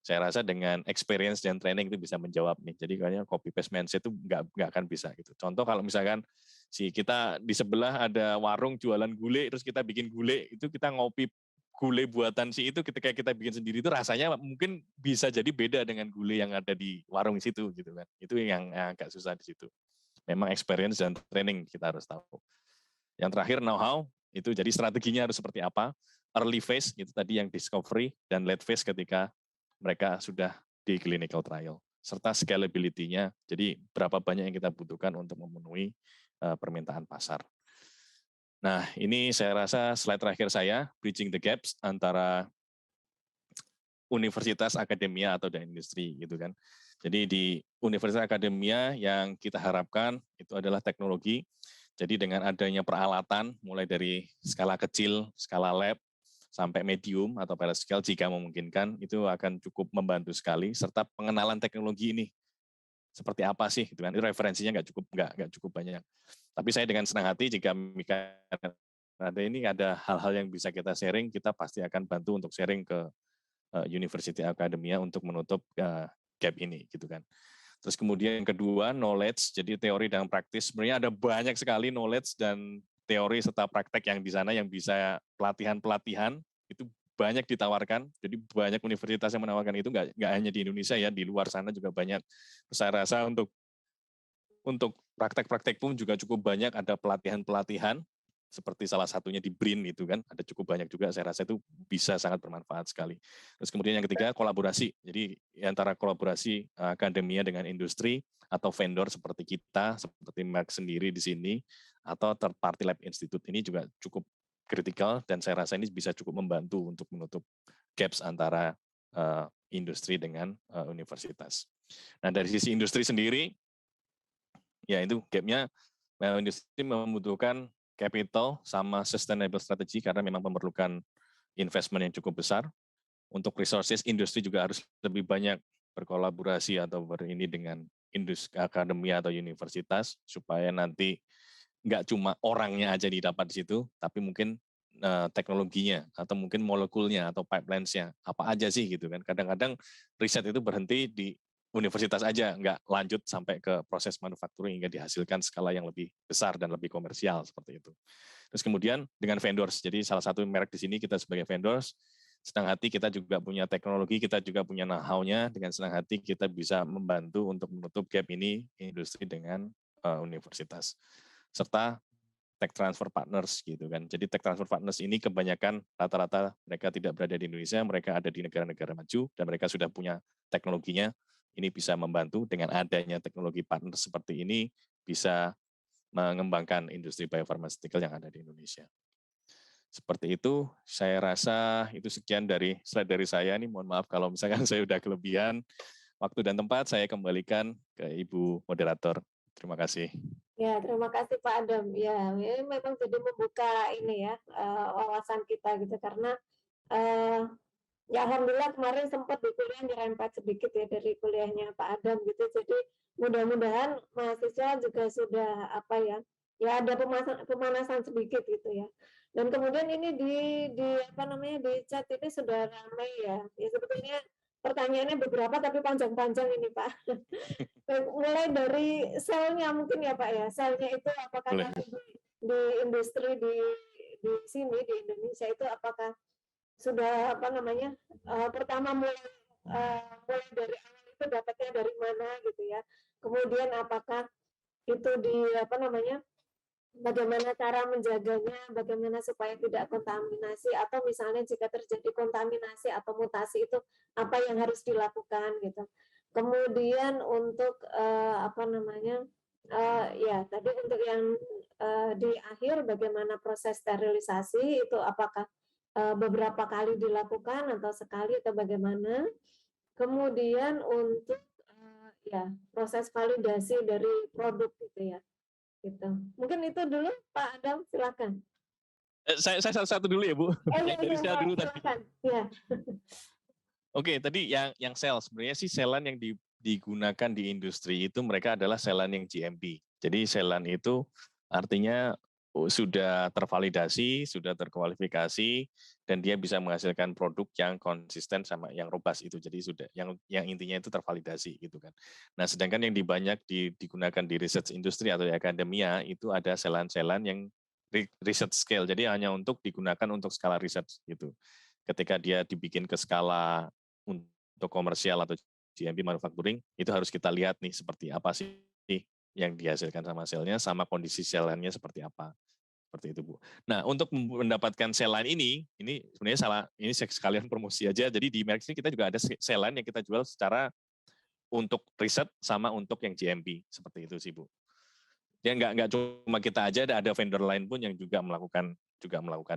Saya rasa dengan experience dan training itu bisa menjawab nih. Jadi kayaknya copy paste mindset itu nggak akan bisa gitu. Contoh kalau misalkan kita di sebelah ada warung jualan gulai, terus kita bikin gulai, itu kita ngopi gulai buatan itu ketika kita bikin sendiri itu rasanya mungkin bisa jadi beda dengan gulai yang ada di warung situ gitu kan. Itu yang agak susah di situ. Memang experience dan training kita harus tahu. Yang terakhir know-how, itu jadi strateginya harus seperti apa. Early phase itu tadi yang discovery dan late phase ketika mereka sudah di clinical trial. Serta scalability-nya, jadi berapa banyak yang kita butuhkan untuk memenuhi permintaan pasar. Nah, ini saya rasa slide terakhir saya, bridging the gaps antara universitas, akademia, atau dan industri gitu kan. Jadi di universitas akademia yang kita harapkan itu adalah teknologi. Jadi dengan adanya peralatan, mulai dari skala kecil, skala lab, sampai medium atau pilot scale jika memungkinkan, itu akan cukup membantu sekali, serta pengenalan teknologi ini seperti apa sih gitu kan. Itu referensinya nggak cukup banyak. Tapi saya dengan senang hati jika ada hal-hal yang bisa kita sharing, kita pasti akan bantu untuk sharing ke University Academia untuk menutup gap ini gitu kan. Terus kemudian yang kedua, knowledge, jadi teori dan praktis. Sebenarnya ada banyak sekali knowledge dan teori serta praktek yang di sana yang bisa pelatihan-pelatihan itu banyak ditawarkan. Jadi banyak universitas yang menawarkan itu, nggak hanya di Indonesia ya, di luar sana juga banyak. Saya rasa untuk praktek-praktek pun juga cukup banyak, ada pelatihan-pelatihan seperti salah satunya di BRIN itu kan, ada cukup banyak juga, saya rasa itu bisa sangat bermanfaat sekali. Terus kemudian yang ketiga, kolaborasi. Jadi antara kolaborasi akademia dengan industri atau vendor seperti kita, seperti Merck sendiri di sini, atau third party lab institute ini juga cukup kritikal dan saya rasa ini bisa cukup membantu untuk menutup gaps antara industri dengan universitas. Nah, dari sisi industri sendiri, ya itu gap-nya industri membutuhkan capital sama sustainable strategy karena memang memerlukan investment yang cukup besar. Untuk resources, industri juga harus lebih banyak berkolaborasi atau berini dengan industri akademia atau universitas supaya nanti nggak cuma orangnya aja didapat di situ, tapi mungkin teknologinya atau mungkin molekulnya atau pipelines-nya apa aja sih gitu kan. Kadang-kadang riset itu berhenti di universitas aja, nggak lanjut sampai ke proses manufacturing hingga dihasilkan skala yang lebih besar dan lebih komersial seperti itu. Terus kemudian dengan vendors, jadi salah satu merek di sini kita sebagai vendors, senang hati kita juga punya teknologi, kita juga punya know-how-nya, dengan senang hati kita bisa membantu untuk menutup gap ini industri dengan universitas. Serta tech transfer partners gitu kan. Jadi tech transfer partners ini kebanyakan rata-rata mereka tidak berada di Indonesia, mereka ada di negara-negara maju dan mereka sudah punya teknologinya. Ini bisa membantu dengan adanya teknologi partner seperti ini bisa mengembangkan industri biopharmaceutical yang ada di Indonesia. Seperti itu, saya rasa itu sekian dari slide dari saya nih. Mohon maaf kalau misalkan saya sudah kelebihan. Waktu dan tempat saya kembalikan ke Ibu Moderator. Terima kasih. Ya, terima kasih Pak Adam. Ya, ini memang jadi membuka ini ya wawasan kita gitu karena ya alhamdulillah kemarin sempat di kuliah nyerempet sedikit ya dari kuliahnya Pak Adam gitu. Jadi mudah-mudahan mahasiswa juga sudah apa ya ada pemanasan sedikit gitu ya. Dan kemudian ini di apa namanya di chat ini sudah ramai ya. Ya sebetulnya pertanyaannya beberapa tapi panjang-panjang ini Pak. Mulai dari selnya mungkin ya Pak ya. Selnya itu apakah Boleh. nanti di industri di sini di Indonesia itu apakah sudah apa namanya pertama mulai dari awal itu dapatnya dari mana gitu ya. Kemudian apakah itu di apa namanya bagaimana cara menjaganya, bagaimana supaya tidak kontaminasi atau misalnya jika terjadi kontaminasi atau mutasi itu apa yang harus dilakukan gitu. Kemudian untuk apa namanya ya tadi untuk yang di akhir bagaimana proses sterilisasi itu apakah beberapa kali dilakukan atau sekali atau bagaimana. Kemudian untuk ya proses validasi dari produk gitu ya. Gitu. Mungkin itu dulu Pak Adam, silakan. Saya satu dulu ya Bu. Dari saya dulu tadi. Ya. Oke, tadi yang sel sebenarnya sih selan yang digunakan di industri itu mereka adalah selan yang GMP. Jadi selan itu artinya sudah tervalidasi, sudah terkualifikasi, dan dia bisa menghasilkan produk yang konsisten sama yang robust itu. Jadi sudah yang intinya itu tervalidasi gitu kan. Nah, sedangkan yang digunakan di research industri atau di akademia itu ada selan-selan yang research scale. Jadi hanya untuk digunakan untuk skala research gitu. Ketika dia dibikin ke skala untuk komersial atau GMP manufacturing, itu harus kita lihat nih seperti apa sih yang dihasilkan sama selnya, sama kondisi selannya seperti apa. Seperti itu, Bu. Nah, untuk mendapatkan selan ini sebenarnya ini sekalian promosi aja. Jadi di Merx ini kita juga ada selan yang kita jual secara untuk riset sama untuk yang GMP. Seperti itu sih, Bu. Ya nggak cuma kita aja, ada vendor lain pun yang juga melakukan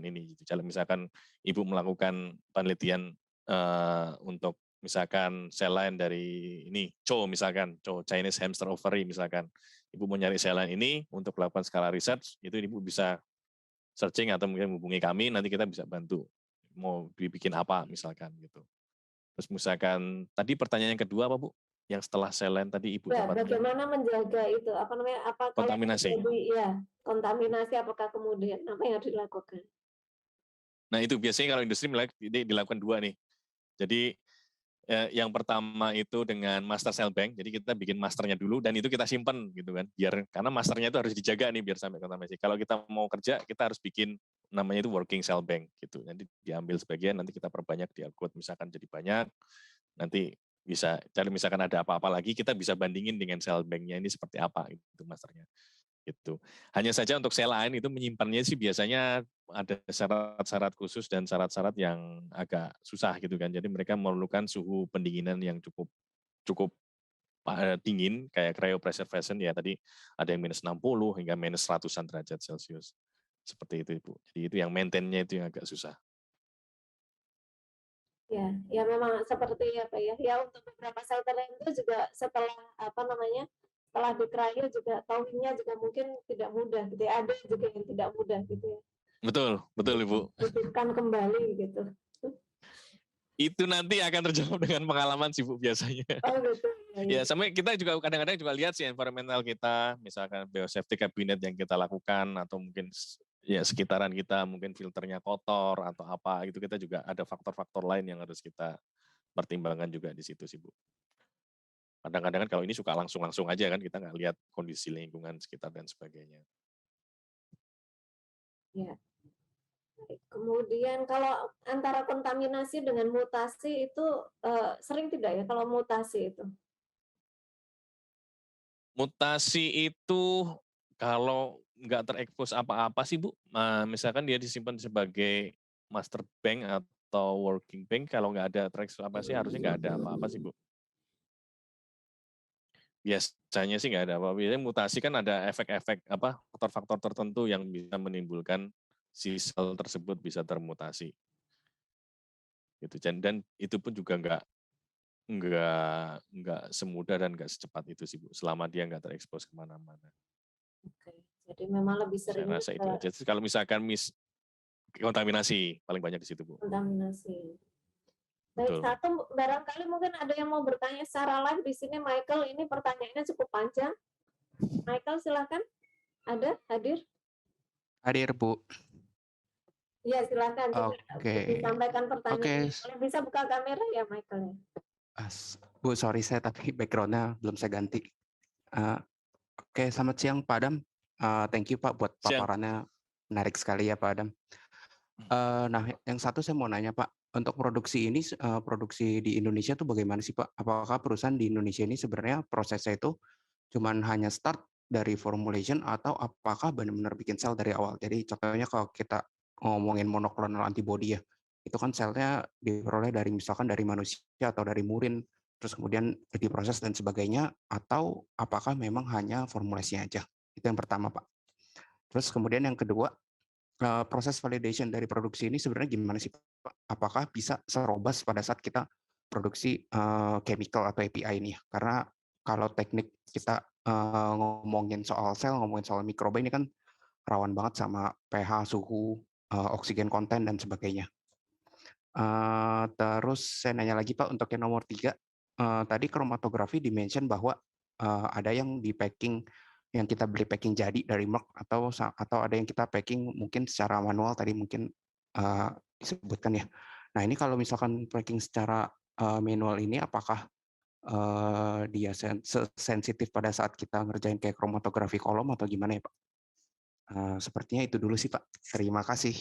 ini. Gitu. Misalkan Ibu melakukan penelitian untuk misalkan sel lain dari ini misalkan Chinese hamster ovary misalkan Ibu mau nyari sel lain ini untuk melakukan skala research, itu Ibu bisa searching atau mungkin hubungi kami, nanti kita bisa bantu mau dibikin apa misalkan gitu. Terus misalkan tadi pertanyaan yang kedua apa Bu, yang setelah sel lain tadi Ibu Ya, dapatkan bagaimana menjaga itu apa namanya apa kalau kontaminasi. terjadi ya kontaminasi apakah kemudian apa yang harus dilakukan? Nah itu biasanya kalau industri dilakukan dua nih. Jadi yang pertama itu dengan master cell bank. Jadi kita bikin masternya dulu dan itu kita simpan gitu kan. Karena masternya itu harus dijaga nih biar sampai kontaminasi. Kalau kita mau kerja kita harus bikin namanya itu working cell bank gitu. Nanti diambil sebagian, nanti kita perbanyak di upload misalkan jadi banyak. Nanti bisa cari misalkan ada apa-apa lagi kita bisa bandingin dengan cell banknya ini seperti apa itu masternya. Gitu. Hanya saja untuk sel lain itu menyimpannya sih biasanya ada syarat-syarat khusus dan syarat-syarat yang agak susah gitu kan. Jadi mereka memerlukan suhu pendinginan yang cukup dingin kayak cryopreservation ya tadi ada yang minus 60 hingga minus 100-an derajat Celcius. Seperti itu Ibu. Jadi itu yang maintain-nya itu yang agak susah. Ya memang seperti apa ya. Ya untuk beberapa sel tertentu juga setelah apa namanya setelah di cryo juga towingnya juga mungkin tidak mudah gitu ya. Ada juga yang tidak mudah gitu ya. Betul Ibu. Hidupkan kembali gitu. Itu nanti akan terjawab dengan pengalaman sih Bu biasanya. Oh gitu. Ya sampai kita juga kadang-kadang juga lihat sih environmental kita, misalkan biosafety cabinet yang kita lakukan atau mungkin ya sekitaran kita mungkin filternya kotor atau apa gitu, kita juga ada faktor-faktor lain yang harus kita pertimbangkan juga di situ sih Bu. Kadang-kadang kan kalau ini suka langsung-langsung aja kan kita nggak lihat kondisi lingkungan sekitar dan sebagainya. Ya. Kemudian kalau antara kontaminasi dengan mutasi itu sering tidak ya kalau mutasi itu? Mutasi itu kalau nggak terekspos apa-apa sih Bu, misalkan dia disimpan sebagai master bank atau working bank, kalau nggak ada terekspos apa sih harusnya nggak ada apa-apa sih Bu. Biasanya sih nggak ada apa-apa. Biasanya mutasi kan ada efek-efek apa faktor-faktor tertentu yang bisa menimbulkan si sel tersebut bisa termutasi. Gitu. Dan itu pun juga nggak semudah dan nggak secepat itu sih Bu, selama dia nggak terekspos kemana-mana. Oke, jadi memang lebih Saya sering rasa itu aja. Kalau misalkan kontaminasi paling banyak di situ Bu. kontaminasi. Betul. Baik, satu barangkali mungkin ada yang mau bertanya secara live di sini. Michael, ini pertanyaannya cukup panjang. Michael, silakan. Ada hadir? Hadir Bu. Ya, silakan coba Oke. disampaikan pertanyaannya. Oke. Boleh bisa buka kamera ya, Michael? Bu, sorry saya tapi background-nya belum saya ganti. Eh, Oke, selamat siang Pak Adam. Thank you Pak buat Siang. paparannya, menarik sekali ya Pak Adam. Nah, yang satu saya mau nanya Pak, untuk produksi ini, produksi di Indonesia tuh bagaimana sih Pak? Apakah perusahaan di Indonesia ini sebenarnya prosesnya itu cuman hanya start dari formulation atau apakah benar-benar bikin sel dari awal? Jadi contohnya kalau kita ngomongin monoklonal antibody ya, itu kan selnya diperoleh dari misalkan dari manusia atau dari murin, terus kemudian diproses dan sebagainya, atau apakah memang hanya formulasinya aja? Itu yang pertama Pak. Terus kemudian yang kedua, proses validation dari produksi ini sebenarnya gimana sih Pak? Apakah bisa serobas pada saat kita produksi chemical atau API ini ya? Karena kalau teknik kita ngomongin soal sel, ngomongin soal mikroba ini kan rawan banget sama pH, suhu, oksigen konten dan sebagainya. Terus saya nanya lagi Pak untuk yang nomor 3, tadi kromatografi dimention bahwa ada yang di packing, yang kita beli packing jadi dari Merck atau ada yang kita packing mungkin secara manual tadi mungkin disebutkan ya. Nah ini kalau misalkan packing secara manual ini apakah dia sensitif pada saat kita ngerjain kayak kromatografi kolom atau gimana ya Pak? Sepertinya itu dulu sih Pak. Terima kasih.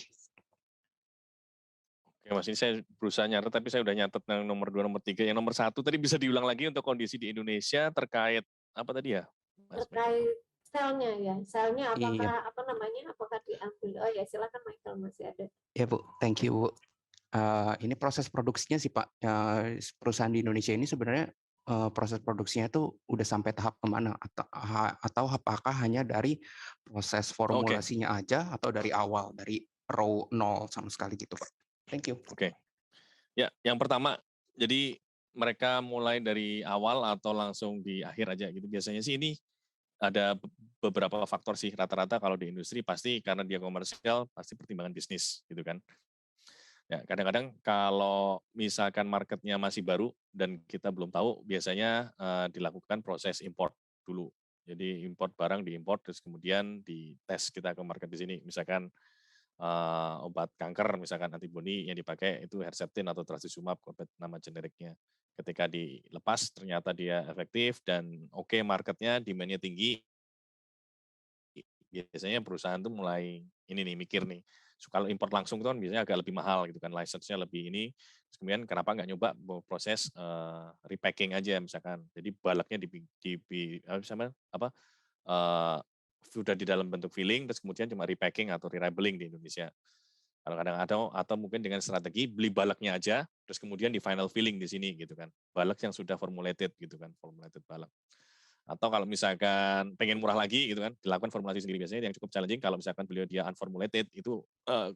Oke Mas, ini saya berusaha nyatet, tapi saya udah nyatet yang nomor 2, nomor 3. Yang nomor 1 tadi bisa diulang lagi untuk kondisi di Indonesia terkait apa tadi ya? Mas Michael? Terkait selnya ya, selnya Iya. apakah apakah diambil? Oh ya, silakan Michael, masih ada. Ya Bu, thank you Bu. Ini proses produksinya sih Pak. Perusahaan di Indonesia ini sebenarnya proses produksinya itu udah sampai tahap kemana? Atau apakah hanya dari proses formulasinya aja atau dari awal, dari raw nol sama sekali gitu Pak? Thank you. Oke. Ya, yang pertama, jadi mereka mulai dari awal atau langsung di akhir aja gitu. Biasanya sih ini ada beberapa faktor sih. Rata-rata kalau di industri pasti karena dia komersial, pasti pertimbangan bisnis gitu kan. Ya, kadang-kadang kalau misalkan marketnya masih baru dan kita belum tahu, biasanya dilakukan proses import dulu. Jadi import barang diimport, terus kemudian dites kita ke market di sini. Misalkan obat kanker, misalkan antibodi yang dipakai itu Herceptin atau Trastuzumab, nama generiknya. Ketika dilepas ternyata dia efektif dan oke marketnya, demand-nya tinggi, biasanya perusahaan tuh mulai ini nih mikir nih. So, kalau import langsung itu kan biasanya agak lebih mahal gitu kan, license-nya lebih ini. Terus kemudian kenapa nggak nyoba proses repacking aja misalkan. Jadi balaknya sudah di dalam bentuk filling, terus kemudian cuma repacking atau relabeling di Indonesia. Kadang-kadang atau mungkin dengan strategi beli balaknya aja, terus kemudian di final filling di sini gitu kan. Balak yang sudah formulated gitu kan, formulated balak. Atau kalau misalkan pengen murah lagi gitu kan, dilakukan formulasi sendiri. Biasanya yang cukup challenging kalau misalkan beliau dia unformulated, itu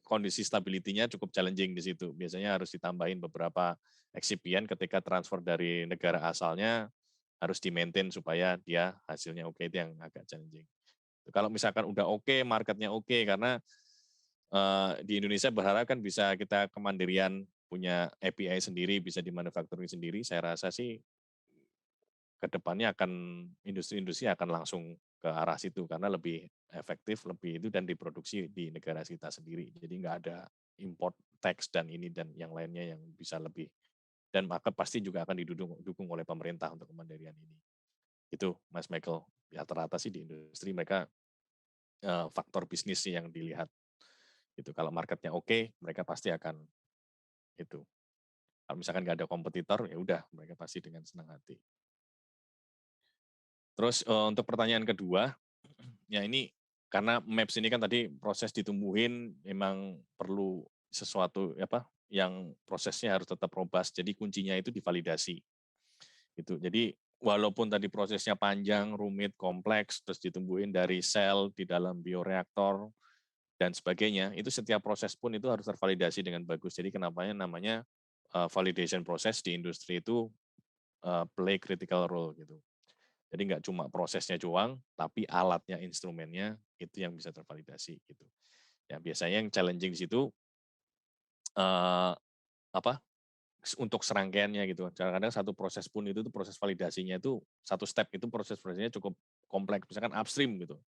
kondisi stability-nya cukup challenging di situ. Biasanya harus ditambahin beberapa excipient ketika transfer dari negara asalnya, harus di-maintain supaya dia hasilnya oke, itu yang agak challenging. Kalau misalkan udah oke, marketnya oke, karena di Indonesia berharap kan bisa kita kemandirian punya API sendiri, bisa di manufacturing sendiri. Saya rasa sih ke depannya akan industri-industri akan langsung ke arah situ karena lebih efektif, lebih itu dan diproduksi di negara kita sendiri. Jadi nggak ada import tax dan ini dan yang lainnya yang bisa lebih, dan maka pasti juga akan didukung oleh pemerintah untuk kemandirian ini. Itu Mas Michael, rata-rata sih di industri mereka faktor bisnis sih yang dilihat. Itu kalau marketnya oke, mereka pasti akan itu. Kalau misalkan nggak ada kompetitor, ya udah mereka pasti dengan senang hati. Terus untuk pertanyaan kedua, ya ini karena Maps ini kan tadi proses ditumbuhin memang perlu sesuatu yang prosesnya harus tetap robust. Jadi kuncinya itu divalidasi. Gitu. Jadi walaupun tadi prosesnya panjang, rumit, kompleks, terus ditumbuhin dari sel di dalam bioreaktor dan sebagainya, itu setiap proses pun itu harus tervalidasi dengan bagus. Jadi kenapa namanya validation proses di industri itu play critical role gitu. Jadi nggak cuma prosesnya doang, tapi alatnya, instrumennya itu yang bisa tervalidasi gitu. Ya biasanya yang challenging di situ untuk serangkaiannya gitu. Kadang-kadang satu proses pun itu proses validasinya itu satu step itu proses validasinya cukup kompleks. Misalkan upstream gitu.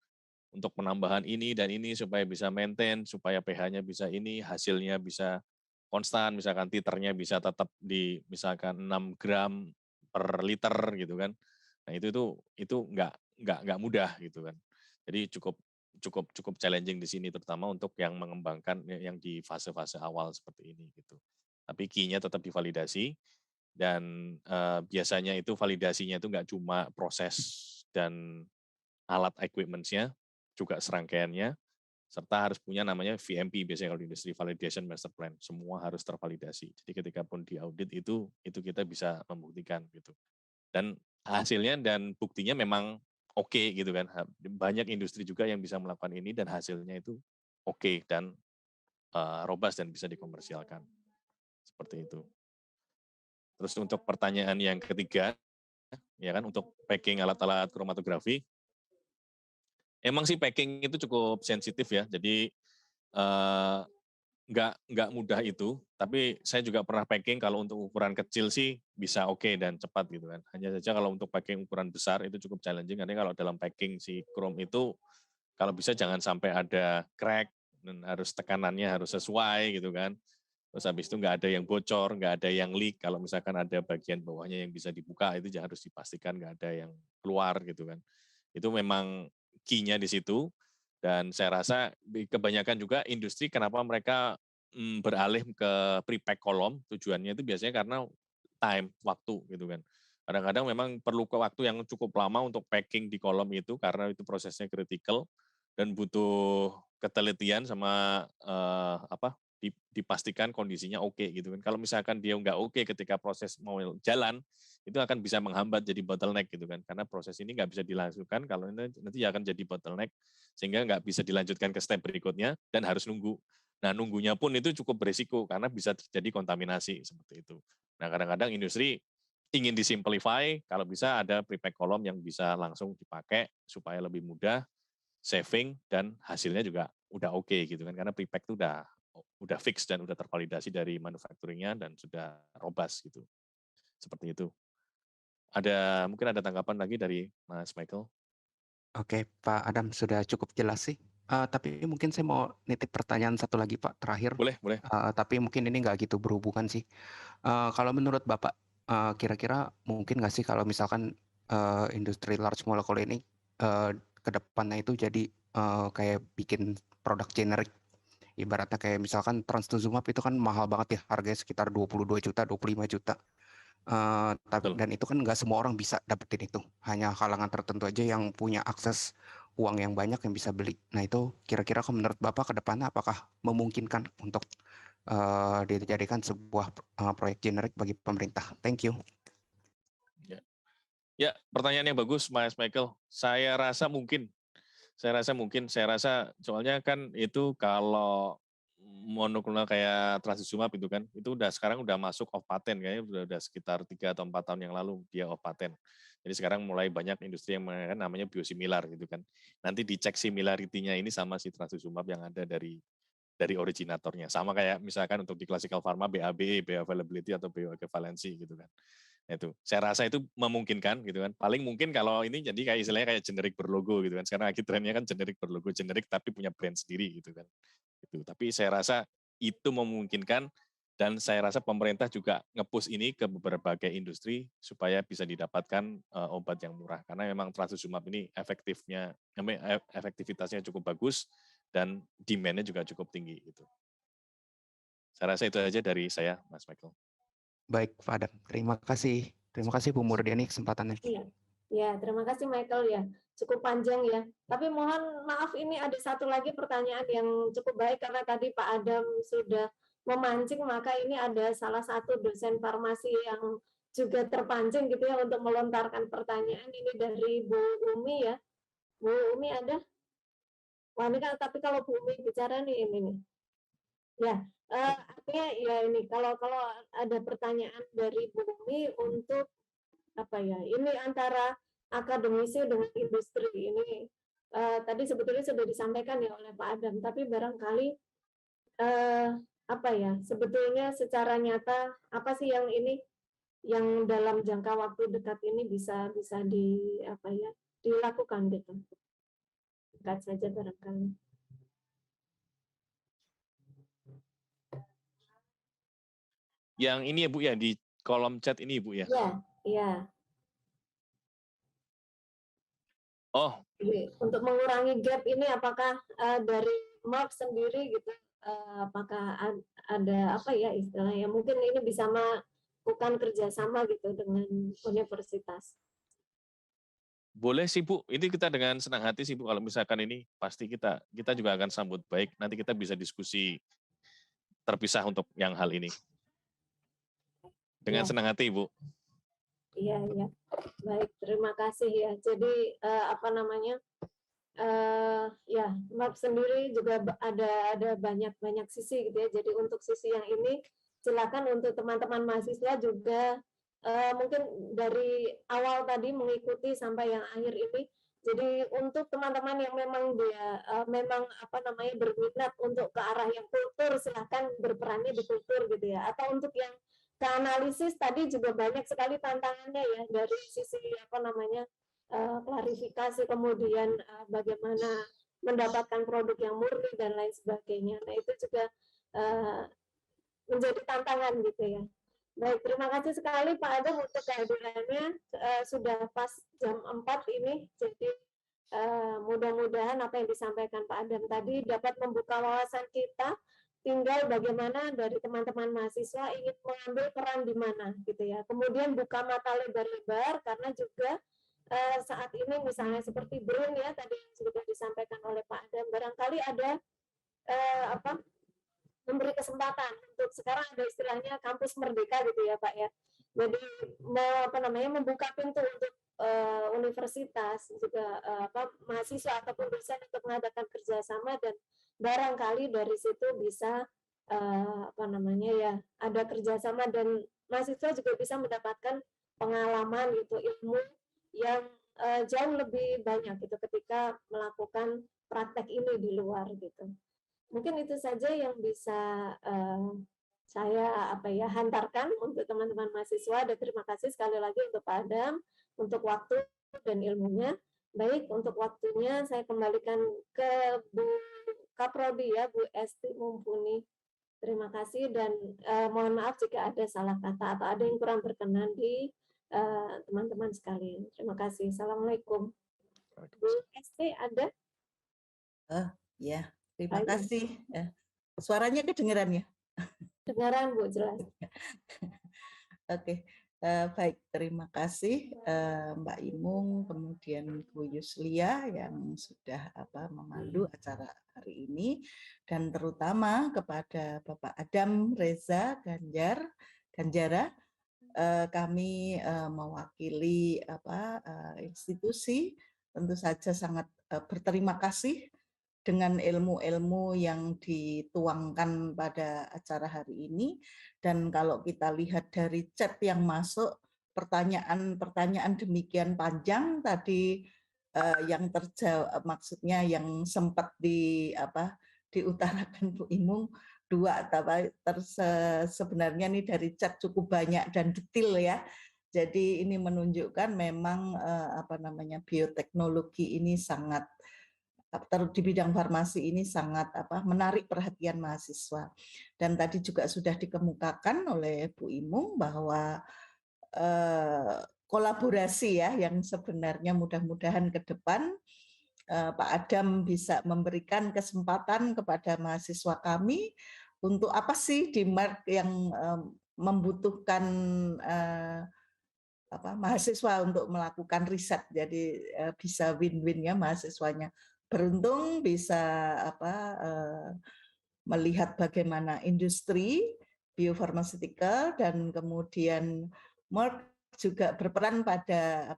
untuk penambahan ini dan ini supaya bisa maintain, supaya pH-nya bisa ini, hasilnya bisa konstan, misalkan titernya bisa tetap di misalkan 6 gram per liter gitu kan. Nah itu nggak mudah gitu kan. Jadi cukup challenging di sini terutama untuk yang mengembangkan yang di fase-fase awal seperti ini gitu. Tapi key-nya tetap divalidasi dan biasanya itu validasinya itu nggak cuma proses dan alat equipment-nya, juga serangkaiannya, serta harus punya namanya VMP biasanya kalau di industri validation master plan, semua harus tervalidasi. Jadi ketika pun di audit itu kita bisa membuktikan gitu. Dan hasilnya dan buktinya memang oke gitu kan. Banyak industri juga yang bisa melakukan ini dan hasilnya itu oke dan robust dan bisa dikomersialkan. Seperti itu. Terus untuk pertanyaan yang ketiga, ya kan untuk packing alat-alat kromatografi, emang sih packing itu cukup sensitif ya. Jadi nggak mudah itu. Tapi saya juga pernah packing kalau untuk ukuran kecil sih bisa oke dan cepat gitu kan. Hanya saja kalau untuk packing ukuran besar itu cukup challenging. Karena kalau dalam packing si chrome itu kalau bisa jangan sampai ada crack dan harus tekanannya harus sesuai gitu kan. Terus habis itu nggak ada yang bocor, nggak ada yang leak. Kalau misalkan ada bagian bawahnya yang bisa dibuka, itu harus dipastikan nggak ada yang keluar gitu kan. Itu memang key-nya di situ. Dan saya rasa kebanyakan juga industri kenapa mereka beralih ke pre-pack kolom, tujuannya itu biasanya karena time, waktu gitu kan. Kadang-kadang memang perlu waktu yang cukup lama untuk packing di kolom itu karena itu prosesnya kritikal dan butuh ketelitian sama dipastikan kondisinya oke gitu kan. Kalau misalkan dia nggak oke ketika proses mau jalan, itu akan bisa menghambat jadi bottleneck gitu kan. Karena proses ini nggak bisa dilangsungkan kalau nanti akan jadi bottleneck sehingga nggak bisa dilanjutkan ke step berikutnya dan harus nunggu. Nah nunggunya pun itu cukup berisiko karena bisa terjadi kontaminasi seperti itu. Nah kadang-kadang industri ingin disimplify, kalau bisa ada pre-pack kolom yang bisa langsung dipakai supaya lebih mudah, saving dan hasilnya juga udah oke gitu kan karena pre-pack itu udah fix dan udah tervalidasi dari manufacturing-nya dan sudah robust gitu. Seperti itu. Mungkin ada tanggapan lagi dari Mas Michael? Oke, Pak Adam sudah cukup jelas sih. Tapi mungkin saya mau nitip pertanyaan satu lagi, Pak, terakhir. Boleh. Tapi mungkin ini nggak gitu berhubungan sih. Kalau menurut Bapak, kira-kira mungkin nggak sih kalau misalkan industri large molecule ini ke depannya itu jadi kayak bikin produk generik. Ibaratnya kayak misalkan trastuzumab itu kan mahal banget ya, harganya sekitar 22 juta, 25 juta. Dan itu kan nggak semua orang bisa dapetin itu. Hanya kalangan tertentu aja yang punya akses uang yang banyak yang bisa beli. Nah itu kira-kira menurut Bapak ke depannya apakah memungkinkan untuk dijadikan sebuah proyek generik bagi pemerintah? Thank you. Ya, pertanyaan yang bagus, Mas Michael. Saya rasa mungkin. Saya rasa soalnya kan itu kalau monoklonal kayak trastuzumab itu kan, itu sekarang udah masuk off patent kayaknya udah sekitar 3 atau 4 tahun yang lalu dia off patent. Jadi sekarang mulai banyak industri yang menggunakan namanya biosimilar gitu kan. Nanti dicek similarity-nya ini sama si trastuzumab yang ada dari originatornya. Sama kayak misalkan untuk di classical pharma BAB, bioavailability atau bioequivalency gitu kan. Itu saya rasa itu memungkinkan gitu kan. Paling mungkin kalau ini jadi kayak istilahnya kayak generik berlogo gitu kan. Sekarang lagi trennya kan generik berlogo, generik tapi punya brand sendiri gitu kan. Gitu. Tapi saya rasa itu memungkinkan dan saya rasa pemerintah juga nge-push ini ke berbagai industri supaya bisa didapatkan obat yang murah karena memang trastuzumab ini efektivitasnya cukup bagus dan demand-nya juga cukup tinggi gitu. Saya rasa itu aja dari saya, Mas Michael. Baik, Pak Adam. Terima kasih. Terima kasih Bu Murdiani kesempatannya. Iya, terima kasih Michael ya. Cukup panjang ya. Tapi mohon maaf ini ada satu lagi pertanyaan yang cukup baik karena tadi Pak Adam sudah memancing, maka ini ada salah satu dosen farmasi yang juga terpancing gitu ya untuk melontarkan pertanyaan ini dari Bu Umi ya. Bu Umi ada? Wah ini kan tapi kalau Bu Umi bicara nih ini nih. Ya, artinya ya ini kalau ada pertanyaan dari Bu Umi untuk apa ya? Ini antara akademisi dengan industri ini tadi sebetulnya sudah disampaikan ya oleh Pak Adam, tapi barangkali apa ya? Sebetulnya secara nyata apa sih yang ini yang dalam jangka waktu dekat ini bisa di apa ya? Dilakukan gitu. Singkat saja barangkali. Yang ini ya Bu ya, di kolom chat ini Bu ya. Iya, iya. Oh, Jadi, untuk mengurangi gap ini apakah dari Mark sendiri gitu, apakah ada apa ya istilahnya, mungkin ini bisa melakukan kerjasama gitu dengan universitas. boleh sih Bu, ini kita dengan senang hati sih Bu, kalau misalkan ini pasti kita juga akan sambut baik, nanti kita bisa diskusi terpisah untuk yang hal ini. Dengan Ya. senang hati Bu. Iya, iya. Baik, terima kasih ya. Jadi apa namanya? Ya, Mark sendiri juga ada banyak sisi gitu ya. Jadi untuk sisi yang ini silakan untuk teman-teman mahasiswa juga mungkin dari awal tadi mengikuti sampai yang akhir ini. Jadi untuk teman-teman yang memang dia memang apa namanya berminat untuk ke arah yang kultur, silakan berperannya di kultur gitu ya. Atau untuk yang ke analisis tadi juga banyak sekali tantangannya ya dari sisi apa namanya klarifikasi, kemudian bagaimana mendapatkan produk yang murni dan lain sebagainya. Nah itu juga menjadi tantangan gitu ya. Baik, terima kasih sekali Pak Adam untuk kehadirannya. Sudah pas jam 4 ini, jadi mudah-mudahan apa yang disampaikan Pak Adam tadi dapat membuka wawasan kita. Tinggal bagaimana dari teman-teman mahasiswa ingin mengambil peran di mana gitu ya. Kemudian buka mata lebar-lebar karena juga saat ini misalnya seperti BRUN ya tadi yang sudah disampaikan oleh Pak Adam, barangkali ada apa memberi kesempatan untuk sekarang ada istilahnya kampus merdeka gitu ya Pak ya. Jadi apa namanya membuka pintu untuk universitas juga mahasiswa ataupun dosen untuk mengadakan kerjasama dan barangkali dari situ bisa apa namanya ya ada kerjasama dan mahasiswa juga bisa mendapatkan pengalaman gitu ilmu yang jauh lebih banyak gitu ketika melakukan praktek ini di luar gitu. Mungkin itu saja yang bisa saya hantarkan untuk teman-teman mahasiswa. Dan terima kasih sekali lagi untuk Pak Adam untuk waktu dan ilmunya. Baik, untuk waktunya saya kembalikan ke Bu Kaprodi ya, Bu Esti Mumpuni. Terima kasih dan mohon maaf jika ada salah kata atau ada yang kurang berkenan di teman-teman sekalian. Terima kasih. Assalamualaikum. Bu Esti ada? Ya, terima kasih. Suaranya kedengeran ya? Kedengaran Bu, jelas. Oke, baik. Terima kasih Mbak Imung, kemudian Bu Yuslia yang sudah memandu acara hari ini, dan terutama kepada Bapak Adam Reza Ganjara. Kami mewakili institusi tentu saja sangat berterima kasih dengan ilmu-ilmu yang dituangkan pada acara hari ini. Dan kalau kita lihat dari chat yang masuk, pertanyaan-pertanyaan demikian panjang tadi yang terjawab, maksudnya yang sempat diutarakan Bu Imung, dua, sebenarnya ini dari chat cukup banyak dan detail ya. Jadi ini menunjukkan memang bioteknologi ini sangat di bidang farmasi ini sangat menarik perhatian mahasiswa. Dan tadi juga sudah dikemukakan oleh Bu Imung bahwa kolaborasi ya yang sebenarnya mudah-mudahan ke depan Pak Adam bisa memberikan kesempatan kepada mahasiswa kami untuk apa sih di Merck yang membutuhkan mahasiswa untuk melakukan riset. Jadi bisa win-win ya mahasiswanya. Beruntung bisa melihat bagaimana industri biofarmaceutical dan kemudian Merck juga berperan pada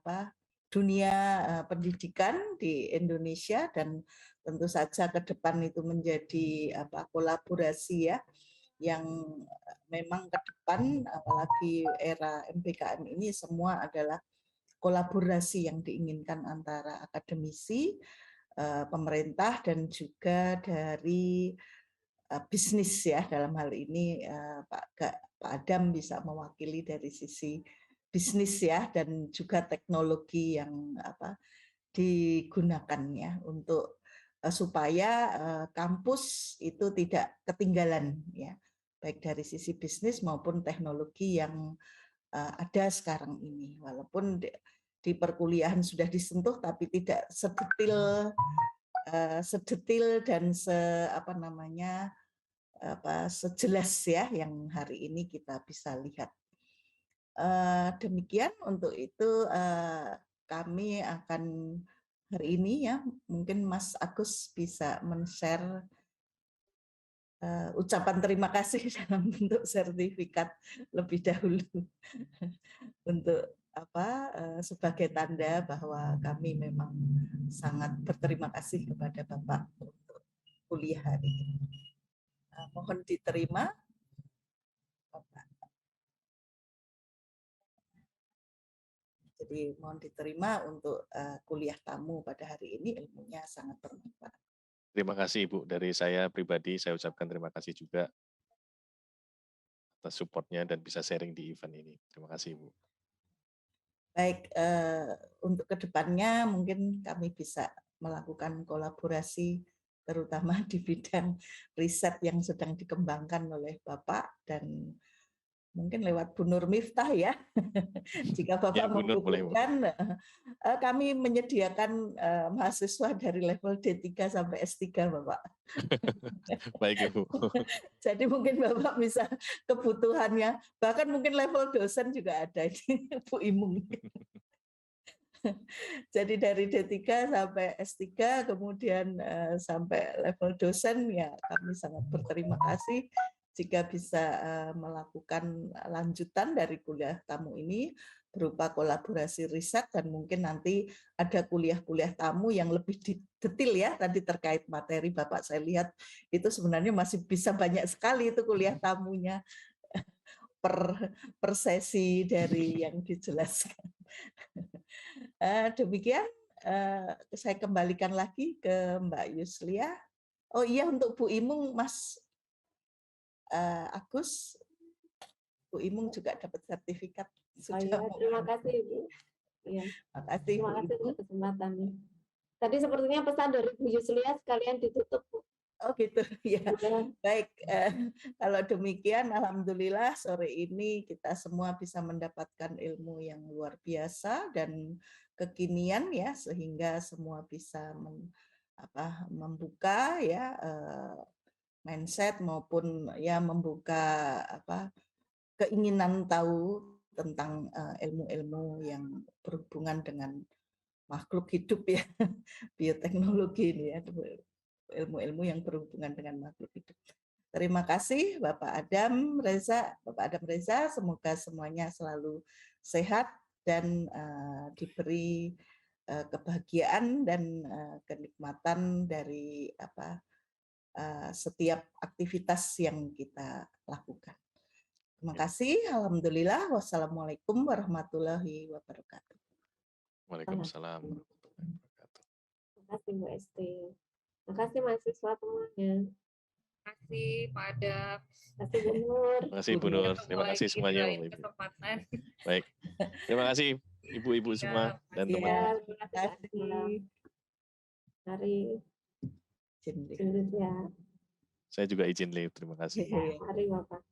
dunia pendidikan di Indonesia, dan tentu saja ke depan itu menjadi kolaborasi ya yang memang ke depan apalagi era MPKM ini semua adalah kolaborasi yang diinginkan antara akademisi, pemerintah dan juga dari bisnis ya. Dalam hal ini Pak Adam bisa mewakili dari sisi bisnis ya dan juga teknologi yang digunakan ya untuk supaya kampus itu tidak ketinggalan ya, baik dari sisi bisnis maupun teknologi yang ada sekarang ini. Walaupun di perkuliahan sudah disentuh, tapi tidak sedetil dan sejelas ya yang hari ini kita bisa lihat. Demikian untuk itu kami akan hari ini ya, mungkin Mas Agus bisa men-share ucapan terima kasih dalam bentuk sertifikat lebih dahulu untuk sebagai tanda bahwa kami memang sangat berterima kasih kepada Bapak untuk kuliah hari ini. Mohon diterima, Bapak. Jadi mohon diterima untuk kuliah tamu pada hari ini, ilmunya sangat bermanfaat. Terima kasih Ibu, dari saya pribadi saya ucapkan terima kasih juga atas supportnya dan bisa sharing di event ini. Terima kasih Ibu. Baik, untuk kedepannya mungkin kami bisa melakukan kolaborasi terutama di bidang riset yang sedang dikembangkan oleh Bapak dan mungkin lewat Bu Nur Miftah ya. Jika Bapak membutuhkan, kami menyediakan mahasiswa dari level D3 sampai S3 Bapak. Baik Ibu. Jadi mungkin Bapak bisa kebutuhannya, bahkan mungkin level dosen juga ada ini Bu Imung. Jadi dari D3 sampai S3, kemudian sampai level dosen, ya kami sangat berterima kasih jika bisa melakukan lanjutan dari kuliah tamu ini berupa kolaborasi riset dan mungkin nanti ada kuliah-kuliah tamu yang lebih detail ya tadi terkait materi Bapak saya lihat itu sebenarnya masih bisa banyak sekali itu kuliah tamunya per sesi dari yang dijelaskan. Demikian saya kembalikan lagi ke Mbak Yuslia. Oh iya untuk Bu Imung Mas Agus, Bu Imung juga dapat sertifikat. Terima kasih Ibu. Ya. Terima kasih untuk kesempatannya. Tadi sepertinya pesan dari Bu Yuslia sekalian ditutup Bu. Oh gitu ya. Baik, kalau demikian alhamdulillah sore ini kita semua bisa mendapatkan ilmu yang luar biasa dan kekinian ya sehingga semua bisa membuka ya mindset maupun ya membuka keinginan tahu tentang ilmu-ilmu yang berhubungan dengan makhluk hidup ya, bioteknologi ini ya, ilmu-ilmu yang berhubungan dengan makhluk hidup. Terima kasih Bapak Adam Reza, semoga semuanya selalu sehat dan diberi kebahagiaan dan kenikmatan dari setiap aktivitas yang kita lakukan. Terima kasih. Alhamdulillah. Wassalamualaikum warahmatullahi wabarakatuh. Waalaikumsalam warahmatullahi wabarakatuh. Terima kasih Bu Esti. Terima kasih mahasiswa semuanya. Terima kasih Pak Adam. Terima kasih Bu Nur. Terima kasih Bu Nur. Terima kasih semuanya Bapak Ibu. Baik. Terima kasih ibu-ibu semua dan teman. Terima kasih. Mari. Izin ya. Saya juga izin live. Terima kasih. Mari Bapak.